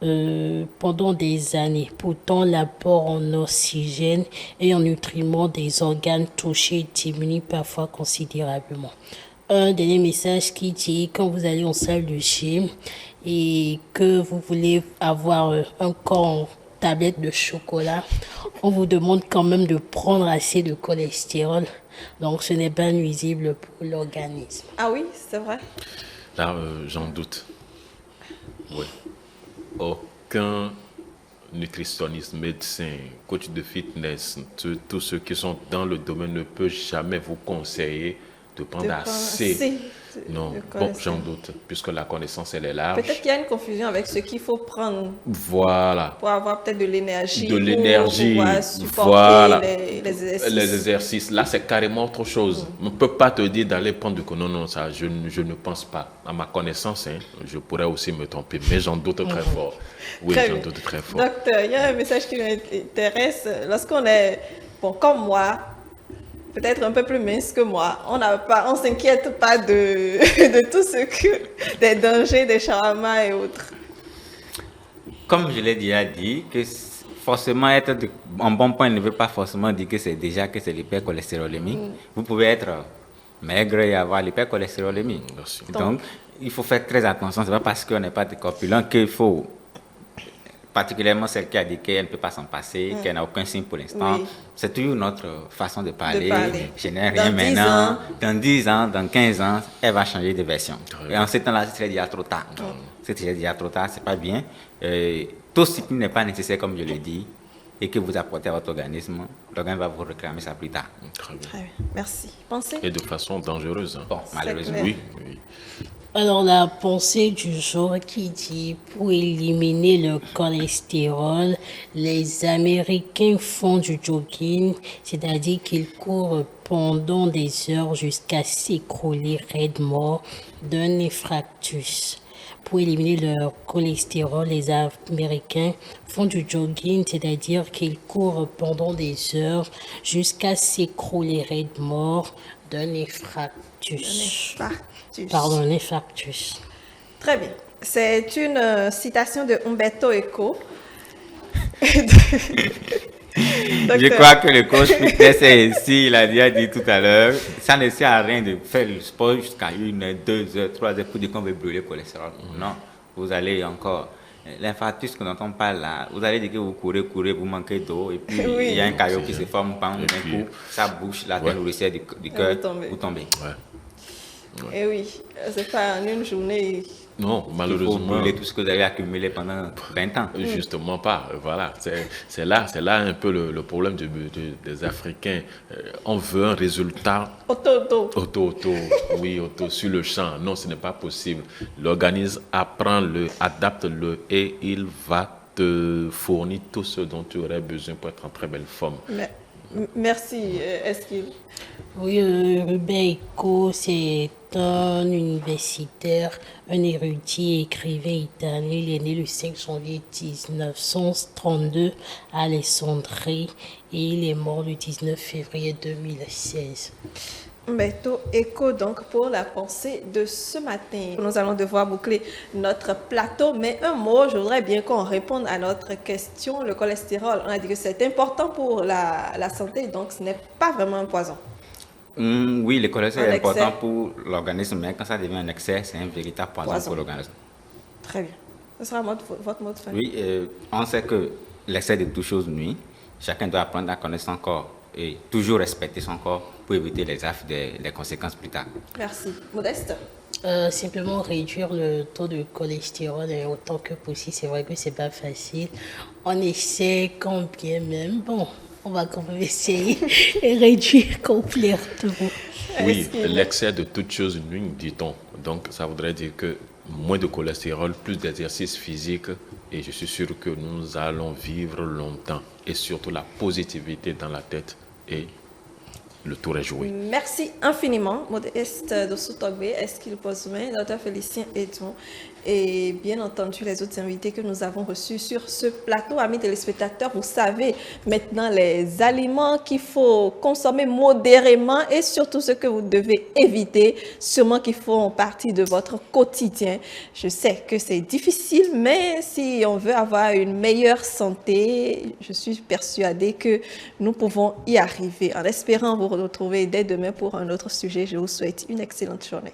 des années. Pourtant, l'apport en oxygène et en nutriments des organes touchés diminue parfois considérablement. Un dernier message qui dit, quand vous allez en salle de gym et que vous voulez avoir un corps en tablette de chocolat, on vous demande quand même de prendre assez de cholestérol. Donc, ce n'est pas nuisible pour l'organisme. Ah oui, c'est vrai. Là, j'en doute. Oui. Aucun nutritionniste, médecin, coach de fitness, tous ceux qui sont dans le domaine ne peut jamais vous conseiller de prendre assez. Non, bon, j'en doute, puisque la connaissance, elle est large. Peut-être qu'il y a une confusion avec ce qu'il faut prendre. Voilà. Pour avoir peut-être de l'énergie. De l'énergie. Pour supporter voilà. les exercices. Les exercices. Là, c'est carrément autre chose. On ne peut pas te dire d'aller prendre du... Non, ça, je ne pense pas. À ma connaissance, je pourrais aussi me tromper, mais j'en doute très fort. Oui, j'en doute très fort. Docteur, il y a un message qui m'intéresse. Lorsqu'on est, bon, comme moi, peut-être un peu plus mince que moi, on s'inquiète pas de tout ce que, des dangers des shawarma et autres. Comme je l'ai déjà dit, que forcément être en bon point ne veut pas forcément dire que c'est l'hypercholestérolémie. Vous pouvez être maigre et avoir l'hypercholestérolémie. Donc, il faut faire très attention. Ce n'est pas parce qu'on n'est pas corpulent qu'il faut, particulièrement celle qui a dit qu'elle ne peut pas s'en passer, qu'elle n'a aucun signe pour l'instant. Oui. C'est toujours notre façon de parler. Je n'ai rien maintenant. Dans 10 ans, dans 15 ans, elle va changer de version. Et en ce temps-là, c'est déjà trop tard. C'est déjà trop tard, c'est pas bien. Tout ce qui n'est pas nécessaire, comme je l'ai dit, et que vous apportez à votre organisme, l'organisme va vous réclamer ça plus tard. Très bien. Très bien. Merci. Pensez. Et de façon dangereuse. Bon, malheureusement. Oui. Alors, la pensée du jour qui dit, pour éliminer le cholestérol, les Américains font du jogging, c'est-à-dire qu'ils courent pendant des heures jusqu'à s'écrouler raide mort d'un infarctus. Pour éliminer leur cholestérol, les Américains font du jogging, c'est-à-dire qu'ils courent pendant des heures jusqu'à s'écrouler raide mort d'un infarctus. Un infarctus. Très bien. C'est une citation de Umberto Eco. Je crois que le coach fitness est ici, il a déjà dit tout à l'heure, ça ne sert à rien de faire le sport jusqu'à 1 heure, 2 heures, 3 heures pour dire qu'on veut brûler le cholestérol. Non, vous allez encore l'infarctus dont on parle là, vous allez dire que vous courez, vous manquez d'eau, et puis Oui. il y a un caillot qui se forme, d'un coup, ça bouche, la tête nourricière du cœur, vous tombez. Ouais. Et oui, c'est pas en une journée. Non, Il faut malheureusement. brûler tout ce que vous avez accumulé pendant 20 ans. Justement pas, voilà. C'est là un peu le problème des Africains. On veut un résultat auto, sur le champ. Non, ce n'est pas possible. L'organisme apprend-le, adapte-le et il va te fournir tout ce dont tu aurais besoin pour être en très belle forme. Merci, Esquil. Oui, Ruben Eko, c'est un universitaire, un érudit, écrivain italien. Il est né le 5 janvier 1932 à Alessandrie et il est mort le 19 février 2016. Umberto Eco, donc, pour la pensée de ce matin. Nous allons devoir boucler notre plateau, mais un mot, je voudrais bien qu'on réponde à notre question. Le cholestérol, on a dit que c'est important pour la santé, donc ce n'est pas vraiment un poison. Oui, le cholestérol est important pour l'organisme, mais quand ça devient un excès, c'est un véritable poison pour l'organisme. Très bien. Ce sera votre mot de fin. Oui, on sait que l'excès de toutes choses nuit. Chacun doit apprendre à connaître son corps et toujours respecter son corps pour éviter les conséquences plus tard. Merci. Modeste? Simplement réduire le taux de cholestérol autant que possible. C'est vrai que c'est pas facile. On essaie quand bien même. Bon, on va quand même essayer et réduire complètement. Oui, l'excès de toutes choses nuit, dit-on. Donc, ça voudrait dire que moins de cholestérol, plus d'exercice physique, et je suis sûr que nous allons vivre longtemps. Et surtout la positivité dans la tête et le tour est joué. Merci infiniment, Modeste de Soutogbe, Esquil Posouin, Dr Félicien Edmond et bien entendu les autres invités que nous avons reçus sur ce plateau. Amis téléspectateurs, vous savez maintenant les aliments qu'il faut consommer modérément et surtout ce que vous devez éviter, sûrement qui font partie de votre quotidien. Je sais que c'est difficile, mais si on veut avoir une meilleure santé, je suis persuadée que nous pouvons y arriver. En espérant vous retrouver dès demain pour un autre sujet, je vous souhaite une excellente journée.